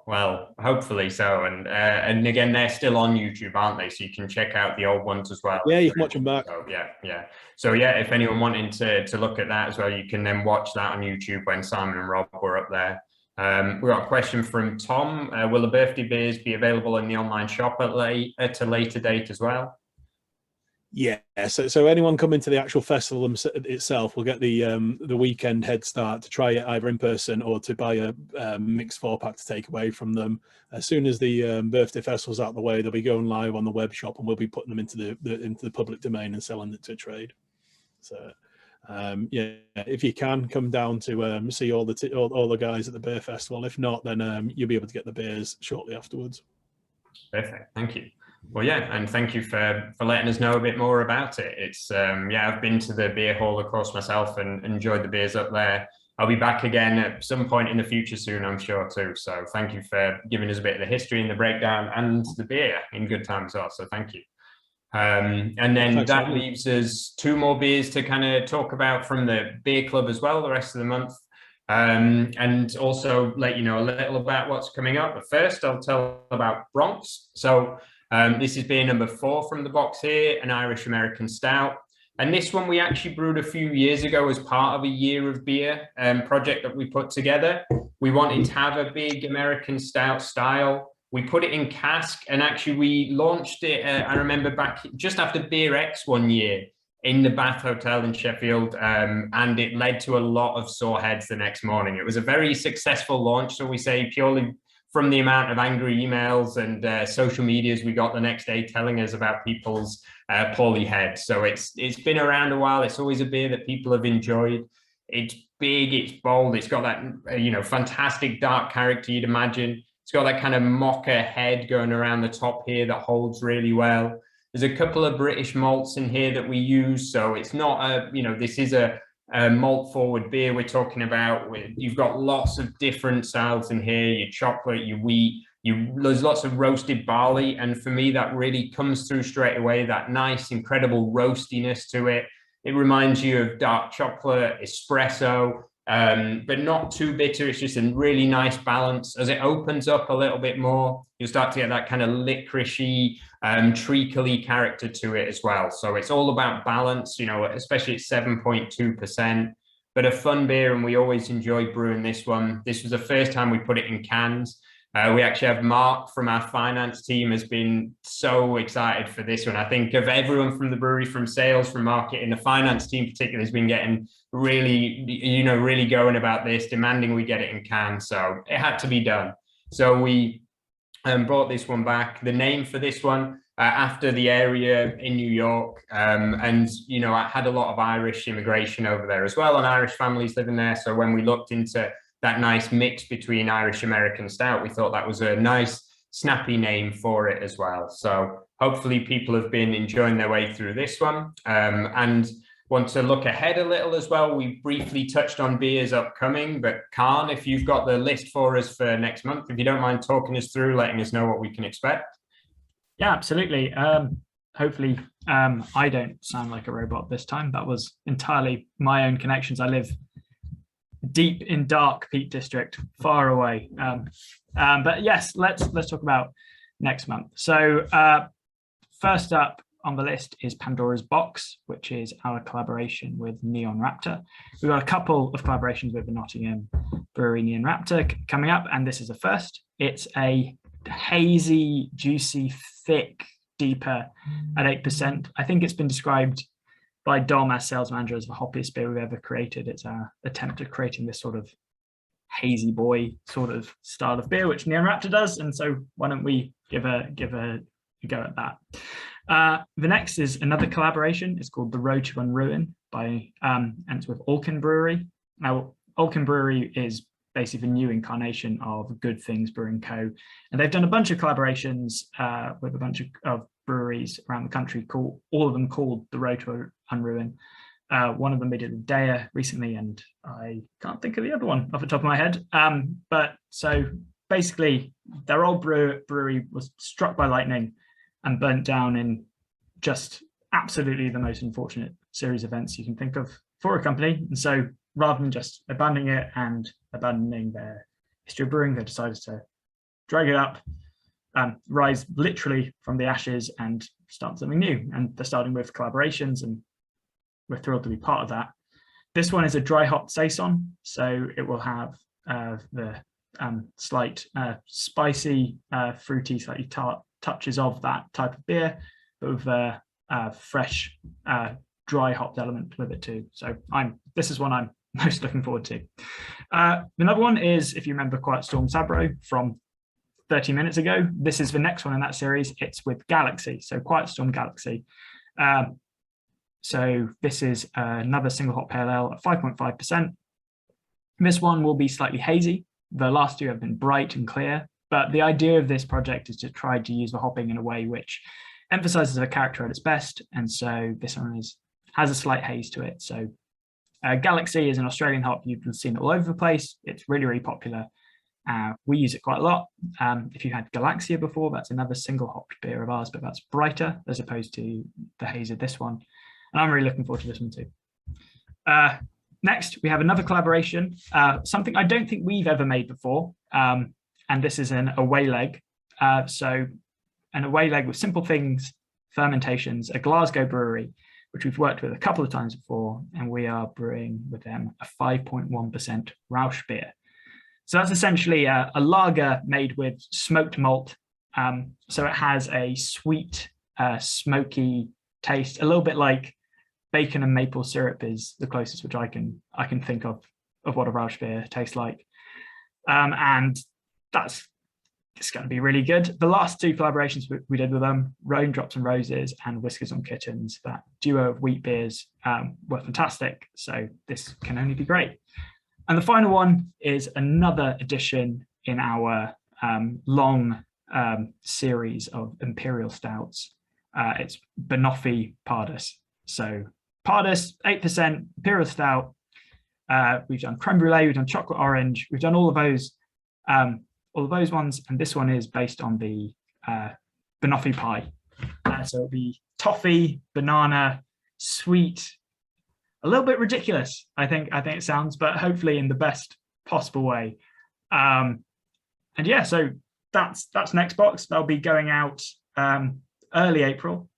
Well, hopefully so. And again, they're still on YouTube, aren't they? So you can check out the old ones as well. Yeah, you can watch them back. So, yeah. So yeah, if anyone wanting to look at that as well, you can then watch that on YouTube when Simon and Rob were up there. We got a question from Tom. Will the birthday beers be available in the online shop at a later date as well? Yeah, so anyone coming to the actual festival itself will get the weekend head start to try it either in person or to buy a mixed 4-pack to take away from them. As soon as the birthday festival's out of the way, they'll be going live on the web shop, and we'll be putting them into the public domain and selling it to trade. So yeah, if you can come down to see all the guys at the beer festival. If not, then you'll be able to get the beers shortly afterwards. Perfect, thank you. Well, yeah, and thank you for letting us know a bit more about it. It's yeah, I've been to the beer hall, of course, myself, and enjoyed the beers up there. I'll be back again at some point in the future soon, I'm sure, too. So thank you for giving us a bit of the history and the breakdown and the beer in good time as well. So thank you. And then that leaves us 2 more beers to kind of talk about from the beer club as well the rest of the month. And also let you know a little about what's coming up. But first, I'll tell about Bronx. So this is beer number 4 from the box here, an Irish American stout. And this one we actually brewed a few years ago as part of a year of beer project that we put together. We wanted to have a big American stout style. We put it in cask, and actually we launched it, I remember back just after Beer X one year in the Bath Hotel in Sheffield, and it led to a lot of sore heads the next morning. It was a very successful launch, so we say, purely from the amount of angry emails and social medias we got the next day telling us about people's poorly heads. So it's been around a while. It's always a beer that people have enjoyed. It's big, it's bold, it's got that fantastic dark character you'd imagine. It's got that kind of mocha head going around the top here that holds really well. There's a couple of British malts in here that we use. So it's not a, this is a malt forward beer we're talking about. You've got lots of different styles in here, your chocolate, your wheat, there's lots of roasted barley. And for me, that really comes through straight away, that nice, incredible roastiness to it. It reminds you of dark chocolate, espresso, but not too bitter. It's just a really nice balance. As it opens up a little bit more, you'll start to get that kind of licoricey, treacly character to it as well. So it's all about balance, especially at 7.2%, but a fun beer. And we always enjoy brewing this one. This was the first time we put it in cans. We actually have Mark from our finance team has been so excited for this one. I think of everyone from the brewery, from sales, from marketing, the finance team particularly has been getting really going about this, demanding we get it in cans. So it had to be done. So we brought this one back. The name for this one, after the area in New York, and I had a lot of Irish immigration over there as well, and Irish families living there. So when we looked into that nice mix between Irish American stout, we thought that was a nice snappy name for it as well. So hopefully people have been enjoying their way through this one, and want to look ahead a little as well. We briefly touched on beers upcoming, but Khan, if you've got the list for us for next month, if you don't mind talking us through, letting us know what we can expect. Yeah, absolutely. Hopefully I don't sound like a robot this time. That was entirely my own connections. I live deep in dark Peak District, far away. But yes, let's talk about next month. So first up on the list is Pandora's Box, which is our collaboration with Neon Raptor. We've got a couple of collaborations with the Nottingham brewery Neon Raptor coming up, and this is a first. It's a hazy, juicy, thick, deeper at 8%. I think it's been described by Dom, our sales manager, as the hoppiest beer we've ever created. It's our attempt at creating this sort of hazy boy sort of style of beer, which Neon Raptor does. And so why don't we give a go at that? The next is another collaboration. It's called The Road to Unruin and it's with Alkin Brewery. Now, Alkin Brewery is basically the new incarnation of Good Things Brewing Co. And they've done a bunch of collaborations with a bunch of breweries around the country, all of them called The Road to Unruin. One of them they did with Daya recently, and I can't think of the other one off the top of my head. But so basically, their old brewery was struck by lightning and burnt down in just absolutely the most unfortunate series of events you can think of for a company. And so rather than just abandoning it and abandoning their history of brewing, they decided to drag it up, rise literally from the ashes and start something new. And they're starting with collaborations, and we're thrilled to be part of that. This one is a dry hop saison, so it will have the slight spicy, fruity, slightly tart touches of that type of beer, but with a fresh dry hopped element with it too. So this is one I'm most looking forward to. Another one is, if you remember Quiet Storm Sabro from 30 minutes ago, this is the next one in that series. It's with Galaxy, so Quiet Storm Galaxy. So this is another single hop pale ale at 5.5%. This one will be slightly hazy. The last two have been bright and clear, but the idea of this project is to try to use the hopping in a way which emphasizes the character at its best. And so this one has a slight haze to it. So Galaxy is an Australian hop. You've seen it all over the place. It's really, really popular. We use it quite a lot. If you had Galaxia before, that's another single hopped beer of ours, but that's brighter as opposed to the haze of this one. And I'm really looking forward to this one too. Next, we have another collaboration, something I don't think we've ever made before. And this is an away leg. So an away leg with Simple Things Fermentations, a Glasgow brewery, which we've worked with a couple of times before, and we are brewing with them a 5.1% Rausch beer. So that's essentially a lager made with smoked malt. So it has a sweet, smoky taste, a little bit like bacon and maple syrup is the closest which I can think of what a Rausch beer tastes like. And it's going to be really good. The last two collaborations we did with them, Raindrops and Roses and Whiskers on Kittens, that duo of wheat beers were fantastic. So this can only be great. And the final one is another addition in our long series of imperial stouts. It's Banoffee Pardus. So Pardus, 8% Imperial Stout. We've done creme brulee, we've done chocolate orange, we've done all of those ones, and this one is based on the banoffee pie. So it'll be toffee, banana, sweet, a little bit ridiculous, I think it sounds, but hopefully in the best possible way. And yeah, so that's next box. That'll be going out early April,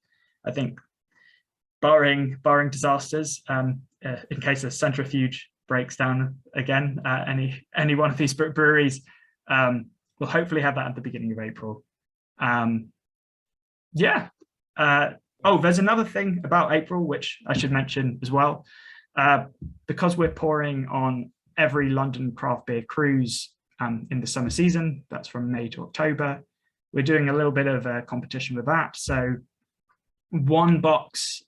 I think, barring disasters, in case the centrifuge breaks down again, any one of these breweries. We'll hopefully have that at the beginning of April. There's another thing about April which I should mention as well. Because we're pouring on every London craft beer cruise in the summer season, that's from May to October, we're doing a little bit of a competition with that. So one box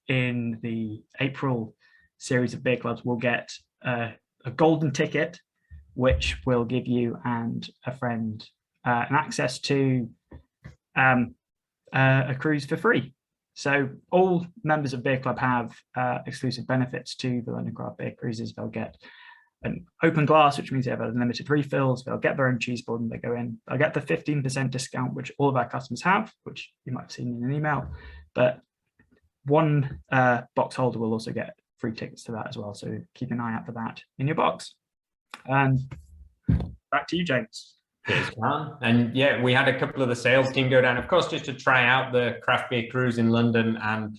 in the April series of beer clubs will get a golden ticket, which will give you and a friend an access to a cruise for free. So all members of Beer Club have exclusive benefits to the London Craft Beer Cruises. They'll get an open glass, which means they have unlimited refills. They'll get their own cheese board when they go in. They'll get the 15% discount, which all of our customers have, which you might have seen in an email. But one box holder will also get free tickets to that as well. So keep an eye out for that in your box. And back to you, James. Cheers, Karen. And yeah, we had a couple of the sales team go down, of course, just to try out the craft beer cruise in London, and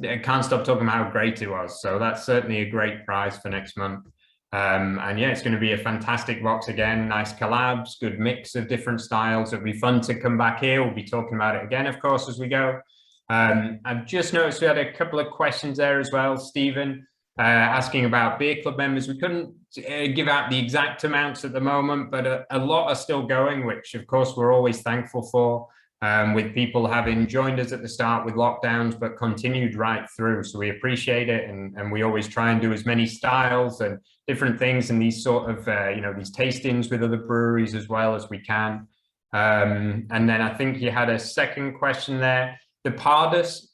I can't stop talking about how great it was. So that's certainly a great prize for next month. And yeah, it's going to be a fantastic box again, nice collabs, good mix of different styles. It'll be fun to come back here. We'll be talking about it again, of course, as we go. I've just noticed we had a couple of questions there as well, Stephen, asking about beer club members. We couldn't give out the exact amounts at the moment, but a lot are still going, which of course we're always thankful for, with people having joined us at the start with lockdowns, but continued right through. So we appreciate it. And we always try and do as many styles and different things and these sort of, these tastings with other breweries as well as we can. And then I think you had a second question there. The Pardus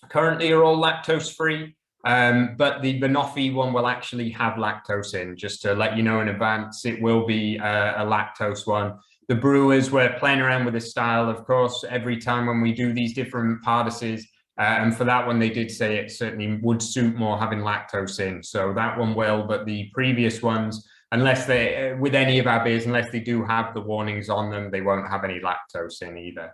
currently are all lactose free. But the Banoffee one will actually have lactose in, just to let you know in advance. It will be a lactose one. The brewers were playing around with this style, of course, every time when we do these different Parduses. And for that one, they did say it certainly would suit more having lactose in. So that one will, but the previous ones, unless they, with any of our beers, unless they do have the warnings on them, they won't have any lactose in either.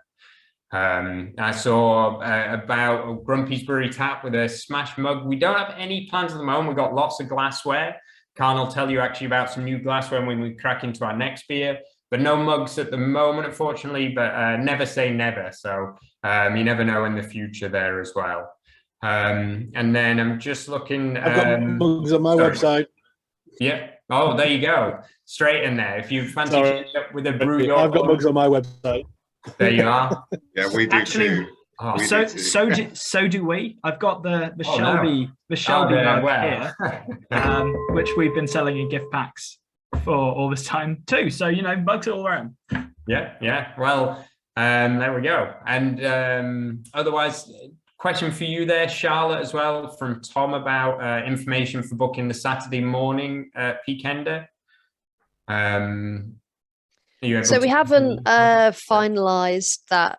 I saw about Grumpy's Brewery Tap with a smash mug. We don't have any plans at the moment. We've got lots of glassware. Karen will tell you actually about some new glassware when we crack into our next beer, but no mugs at the moment, unfortunately, but never say never. So you never know in the future there as well. And then I'm just looking. I've got mugs on my website. Yeah. Oh, there you go. Straight in there. If you fancy up with a Brew York, I've got mugs on my website. There you are. Yeah, we do too. Oh, so do we. I've got the Shelby mug here, which we've been selling in gift packs for all this time too. So mugs all around. Yeah. Well, there we go. And otherwise, question for you there, Charlotte, as well, from Tom about information for booking the Saturday morning Peakender. So we haven't finalized that.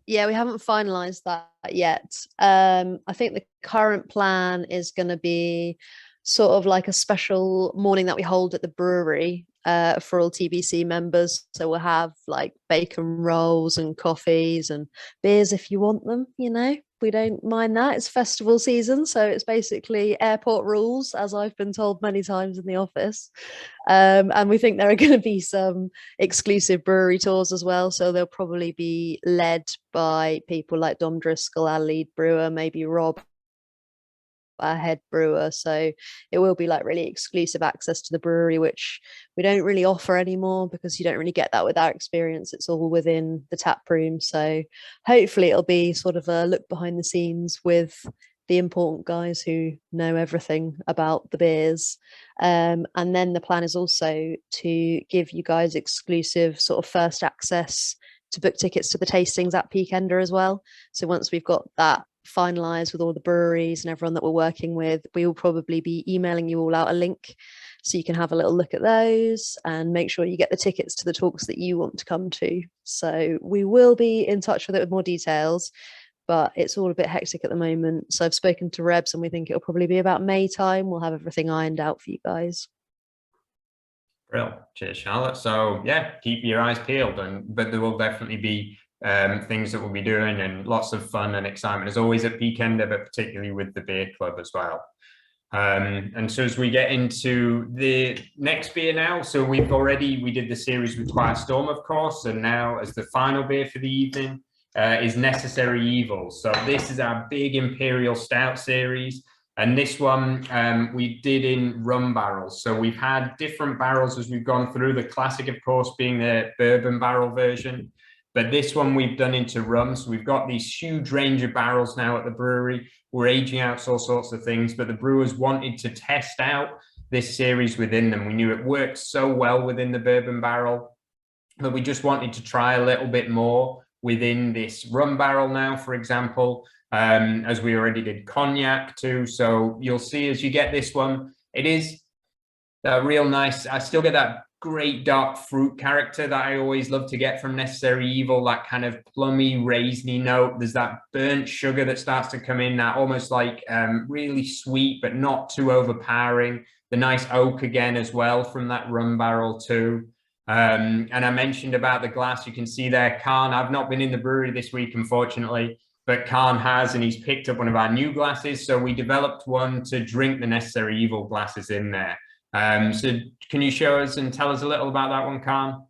Yeah, we haven't finalized that yet. I think the current plan is going to be sort of like a special morning that we hold at the brewery for all TBC members. So we'll have like bacon rolls and coffees and beers if you want them, we don't mind that. It's festival season, so it's basically airport rules, as I've been told many times in the office. And we think there are going to be some exclusive brewery tours as well, so they'll probably be led by people like Dom Driscoll, our lead brewer, maybe Rob, our head brewer. So it will be like really exclusive access to the brewery, which we don't really offer anymore because you don't really get that with our experience. It's all within the tap room. So hopefully it'll be sort of a look behind the scenes with the important guys who know everything about the beers. And then the plan is also to give you guys exclusive sort of first access to book tickets to the tastings at Peakender as well. So once we've got that finalized with all the breweries and everyone that we're working with, we will probably be emailing you all out a link so you can have a little look at those and make sure you get the tickets to the talks that you want to come to. So we will be in touch with it with more details, but it's all a bit hectic at the moment. So I've spoken to Rebs and we think it'll probably be about May time. We'll have everything ironed out for you guys. Brilliant. Cheers, Charlotte. So yeah, keep your eyes peeled, but there will definitely be things that we'll be doing and lots of fun and excitement as always at Peakender, but particularly with the beer club as well. And so as we get into the next beer now, so we did the series with Quiet Storm, of course, and now as the final beer for the evening is Necessary Evil. So this is our big Imperial Stout series. And this one we did in rum barrels. So we've had different barrels as we've gone through, the classic, of course, being the bourbon barrel version. But this one we've done into rum. So we've got these huge range of barrels now at the brewery. We're aging out all sorts of things, but the brewers wanted to test out this series within them. We knew it worked so well within the bourbon barrel, but we just wanted to try a little bit more within this rum barrel now, for example. As we already did cognac too. So you'll see as you get this one, it is real nice. I still get that great dark fruit character that I always love to get from Necessary Evil, that kind of plummy, raisiny note. There's that burnt sugar that starts to come in, that almost like really sweet, but not too overpowering. The nice oak again as well from that rum barrel too. And I mentioned about the glass, you can see there, Khan, I've not been in the brewery this week, unfortunately, but Khan has, and he's picked up one of our new glasses. So we developed one to drink the Necessary Evil glasses in there. So can you show us and tell us a little about that one, Khan?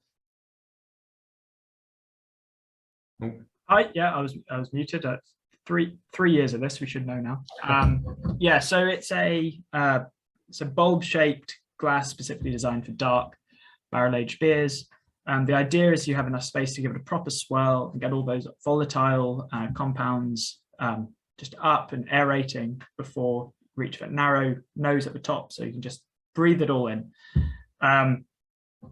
Hi, yeah, I was muted. Three years of this, we should know now. Yeah, so it's a bulb-shaped glass specifically designed for dark barrel-aged beers. The idea is you have enough space to give it a proper swirl and get all those volatile compounds just up and aerating before you reach that narrow nose at the top, so you can just breathe it all in.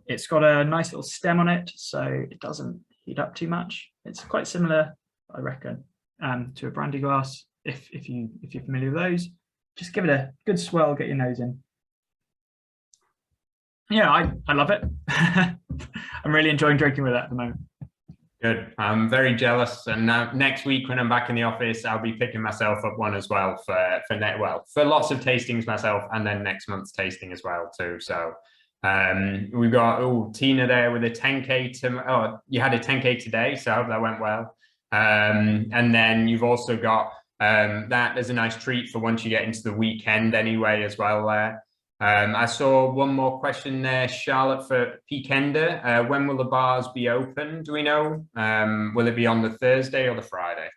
It's got a nice little stem on it, so it doesn't heat up too much. It's quite similar, I reckon, to a brandy glass. If you're familiar with those, just give it a good swirl, get your nose in. Yeah, I love it. I'm really enjoying drinking with it at the moment. Good. I'm very jealous. And next week when I'm back in the office, I'll be picking myself up one as well for lots of tastings myself, and then next month's tasting as well too. So we've got Tina there with a 10K. You had a 10K today, so I hope that went well. And then you've also got that as a nice treat for once you get into the weekend anyway as well there. I saw one more question there, Charlotte, for Peakender. When will the bars be open? Do we know? Will it be on the Thursday or the Friday?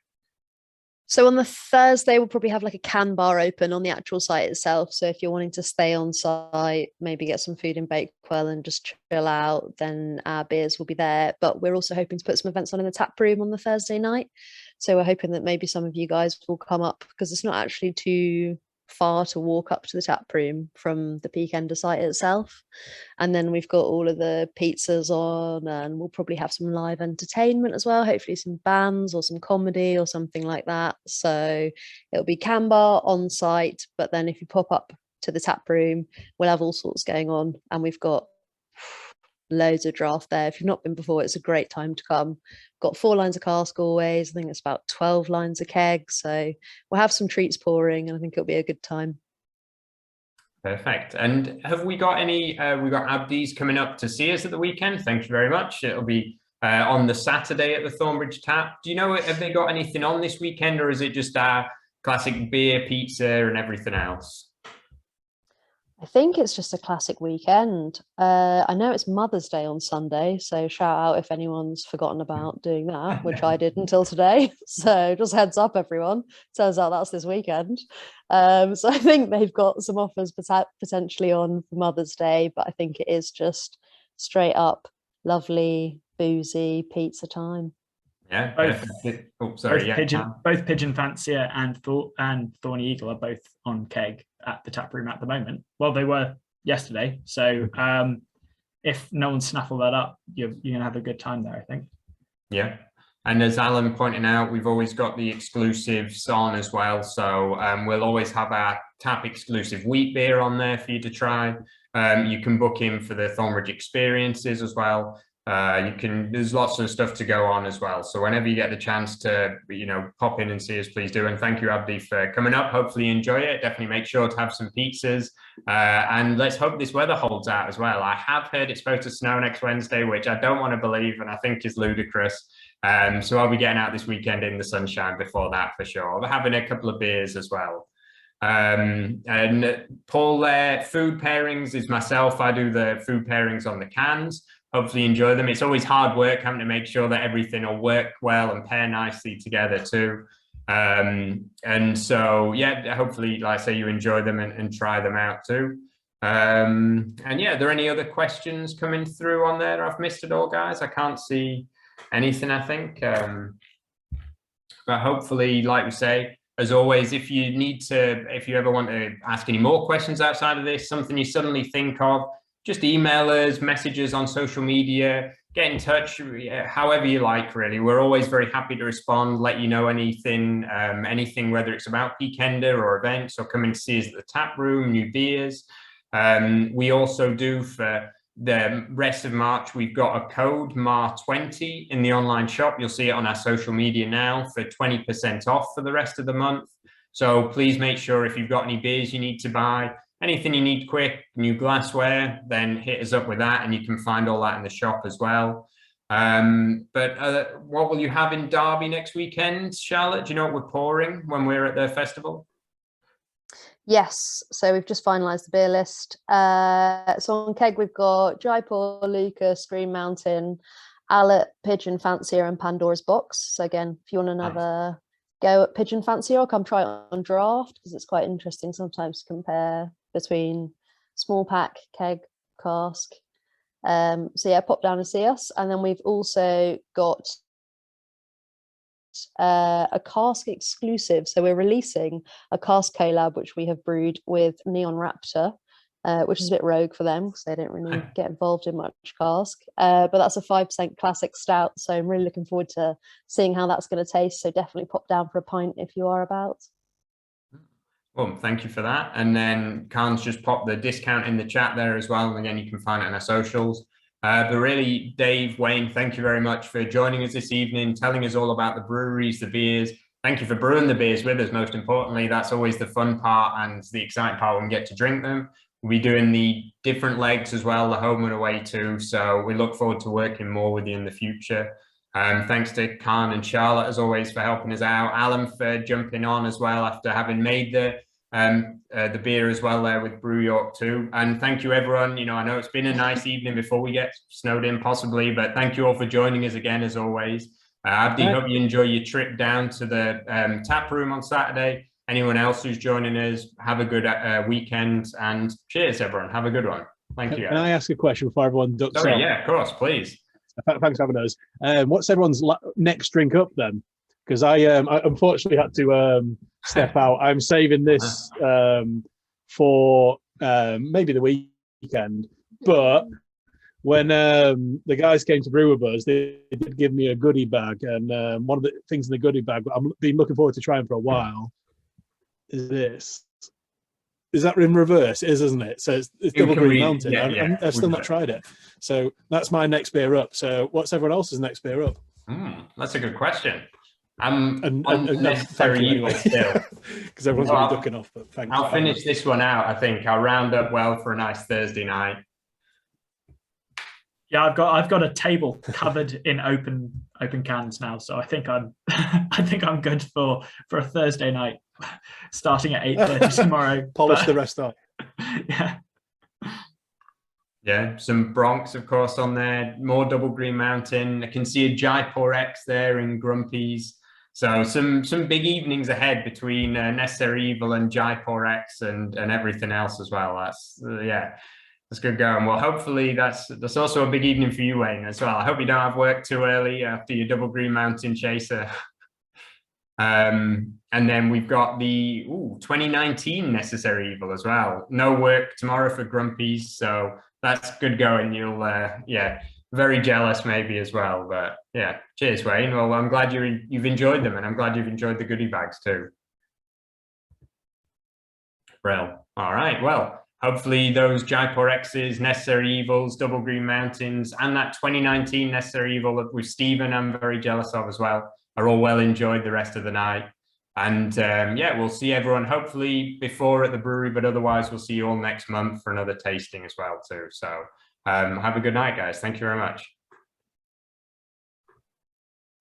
So on the Thursday, we'll probably have like a can bar open on the actual site itself. So if you're wanting to stay on site, maybe get some food in Bakewell and just chill out, then our beers will be there. But we're also hoping to put some events on in the tap room on the Thursday night. So we're hoping that maybe some of you guys will come up, because it's not actually too far to walk up to the tap room from the Peakender site itself. And then we've got all of the pizzas on, and we'll probably have some live entertainment as well, hopefully some bands or some comedy or something like that. So it'll be can bar on site, but then if you pop up to the tap room, we'll have all sorts going on, and we've got loads of draft there. If you've not been before, it's a great time to come. Got 4 lines of cask always. I think it's about 12 lines of keg. So we'll have some treats pouring, and I think it'll be a good time. Perfect. And have we got any, we've got Abdi's coming up to see us at the weekend. Thank you very much. It'll be on the Saturday at the Thornbridge Tap. Do you know, have they got anything on this weekend, or is it just our classic beer, pizza and everything else? I think it's just a classic weekend. I know it's Mother's Day on Sunday, so shout out if anyone's forgotten about doing that, which I did until today. So just heads up, everyone. Turns out that's this weekend. So I think they've got some offers potentially on for Mother's Day, but I think it is just straight up lovely, boozy pizza time. Yeah. Both Pigeon, Fancier and Forney Eagle are both on keg at the tap room at the moment. Well, they were yesterday. So if no one snaffled that up, you're gonna have a good time there, I think. Yeah. And as Alan pointed out, we've always got the exclusives on as well. So we'll always have our tap exclusive wheat beer on there for you to try. You can book in for the Thornbridge experiences as well. There's lots of stuff to go on as well. So whenever you get the chance to, pop in and see us, please do. And thank you, Abdi, for coming up. Hopefully you enjoy it. Definitely make sure to have some pizzas. And let's hope this weather holds out as well. I have heard it's supposed to snow next Wednesday, which I don't want to believe and I think is ludicrous. So I'll be getting out this weekend in the sunshine before that for sure. I'll be having a couple of beers as well. And Paul there, food pairings is myself. I do the food pairings on the cans. Hopefully you enjoy them. It's always hard work having to make sure that everything will work well and pair nicely together too. And so, yeah, hopefully, like I say, you enjoy them and try them out too. And yeah, are there any other questions coming through on there I've missed at all, guys? I can't see anything, I think. But hopefully, like we say, as always, if you ever want to ask any more questions outside of this, something you suddenly think of, just email us, messages on social media, get in touch, however you like, really. We're always very happy to respond, let you know anything, whether it's about Peakender or events or coming to see us at the tap room, new beers. We also do for the rest of March, we've got a code MAR20 in the online shop. You'll see it on our social media now for 20% off for the rest of the month. So please make sure if you've got any beers you need to buy, anything you need quick, new glassware, then hit us up with that and you can find all that in the shop as well. But what will you have in Derby next weekend, Charlotte? Do you know what we're pouring when we're at the festival? Yes, so we've just finalised the beer list. So on keg, we've got Jaipur, Lucas, Green Mountain, Allet, Pigeon, Fancier, and Pandora's Box. So again, if you want another go at Pigeon, Fancier, or come try it on draft, because it's quite interesting sometimes to compare between small pack, keg, cask. So yeah, pop down and see us. And then we've also got a cask exclusive. So we're releasing a cask collab, which we have brewed with Neon Raptor, which is a bit rogue for them because they don't really get involved in much cask. But that's a 5% classic stout. So I'm really looking forward to seeing how that's going to taste. So definitely pop down for a pint if you are about. Well, thank you for that. And then Khan's just popped the discount in the chat there as well. And again, you can find it on our socials. But really, Dave, Wayne, thank you very much for joining us this evening, telling us all about the breweries, the beers. Thank you for brewing the beers with us, most importantly. That's always the fun part and the exciting part when we get to drink them. We'll be doing the different legs as well, the home and away too. So we look forward to working more with you in the future. Thanks to Khan and Charlotte, as always, for helping us out. Alan for jumping on as well after having made the beer as well there with Brew York too. And thank you, everyone. I know it's been a nice evening before we get snowed in possibly, but thank you all for joining us again, as always. Abdi, hope you enjoy your trip down to the tap room on Saturday. Anyone else who's joining us, have a good weekend and cheers, everyone. Have a good one. Thank you. Can I ask a question before everyone ducks off? Yeah, of course, please. Thanks for having us. What's everyone's next drink up then? Because I unfortunately had to step out. I'm saving this for maybe the weekend. But when the guys came to brew with us, they did give me a goodie bag. And one of the things in the goodie bag I've been looking forward to trying for a while is this. Is that in reverse? It is, isn't it? So it's Double Green Mountain. Yeah, I've still not tried it. So that's my next beer up. So what's everyone else's next beer up? That's a good question. I'm unnecessary evil still. Because everyone's going to be ducking off. But thanks. I'll finish this one out. I think I'll round up well for a nice Thursday night. Yeah, I've got a table covered in open cans now, so I think I'm good for a Thursday night, starting at 8:30 tomorrow. Polish the rest up. Yeah. Yeah, some Bronx, of course, on there. More Double Green Mountain. I can see a Jaipur X there in Grumpy's. So some big evenings ahead between Necessary Evil and Jaipur X and everything else as well. That's that's good going. Well, hopefully that's also a big evening for you, Wayne, as well. I hope you don't have work too early after your Double Green Mountain chaser. And then we've got the 2019 Necessary Evil as well. No work tomorrow for Grumpy's, so that's good going. You'll very jealous maybe as well. But yeah, cheers, Wayne. Well, I'm glad you've enjoyed them, and I'm glad you've enjoyed the goodie bags too. Brill. All right. Well, hopefully those Jaipur X's, Necessary Evils, Double Green Mountains, and that 2019 Necessary Evil with Stephen, I'm very jealous of as well, are all well enjoyed the rest of the night. And yeah, we'll see everyone hopefully before at the brewery, but otherwise we'll see you all next month for another tasting as well too. So have a good night, guys. Thank you very much.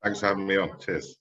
Thanks for having me on. Cheers.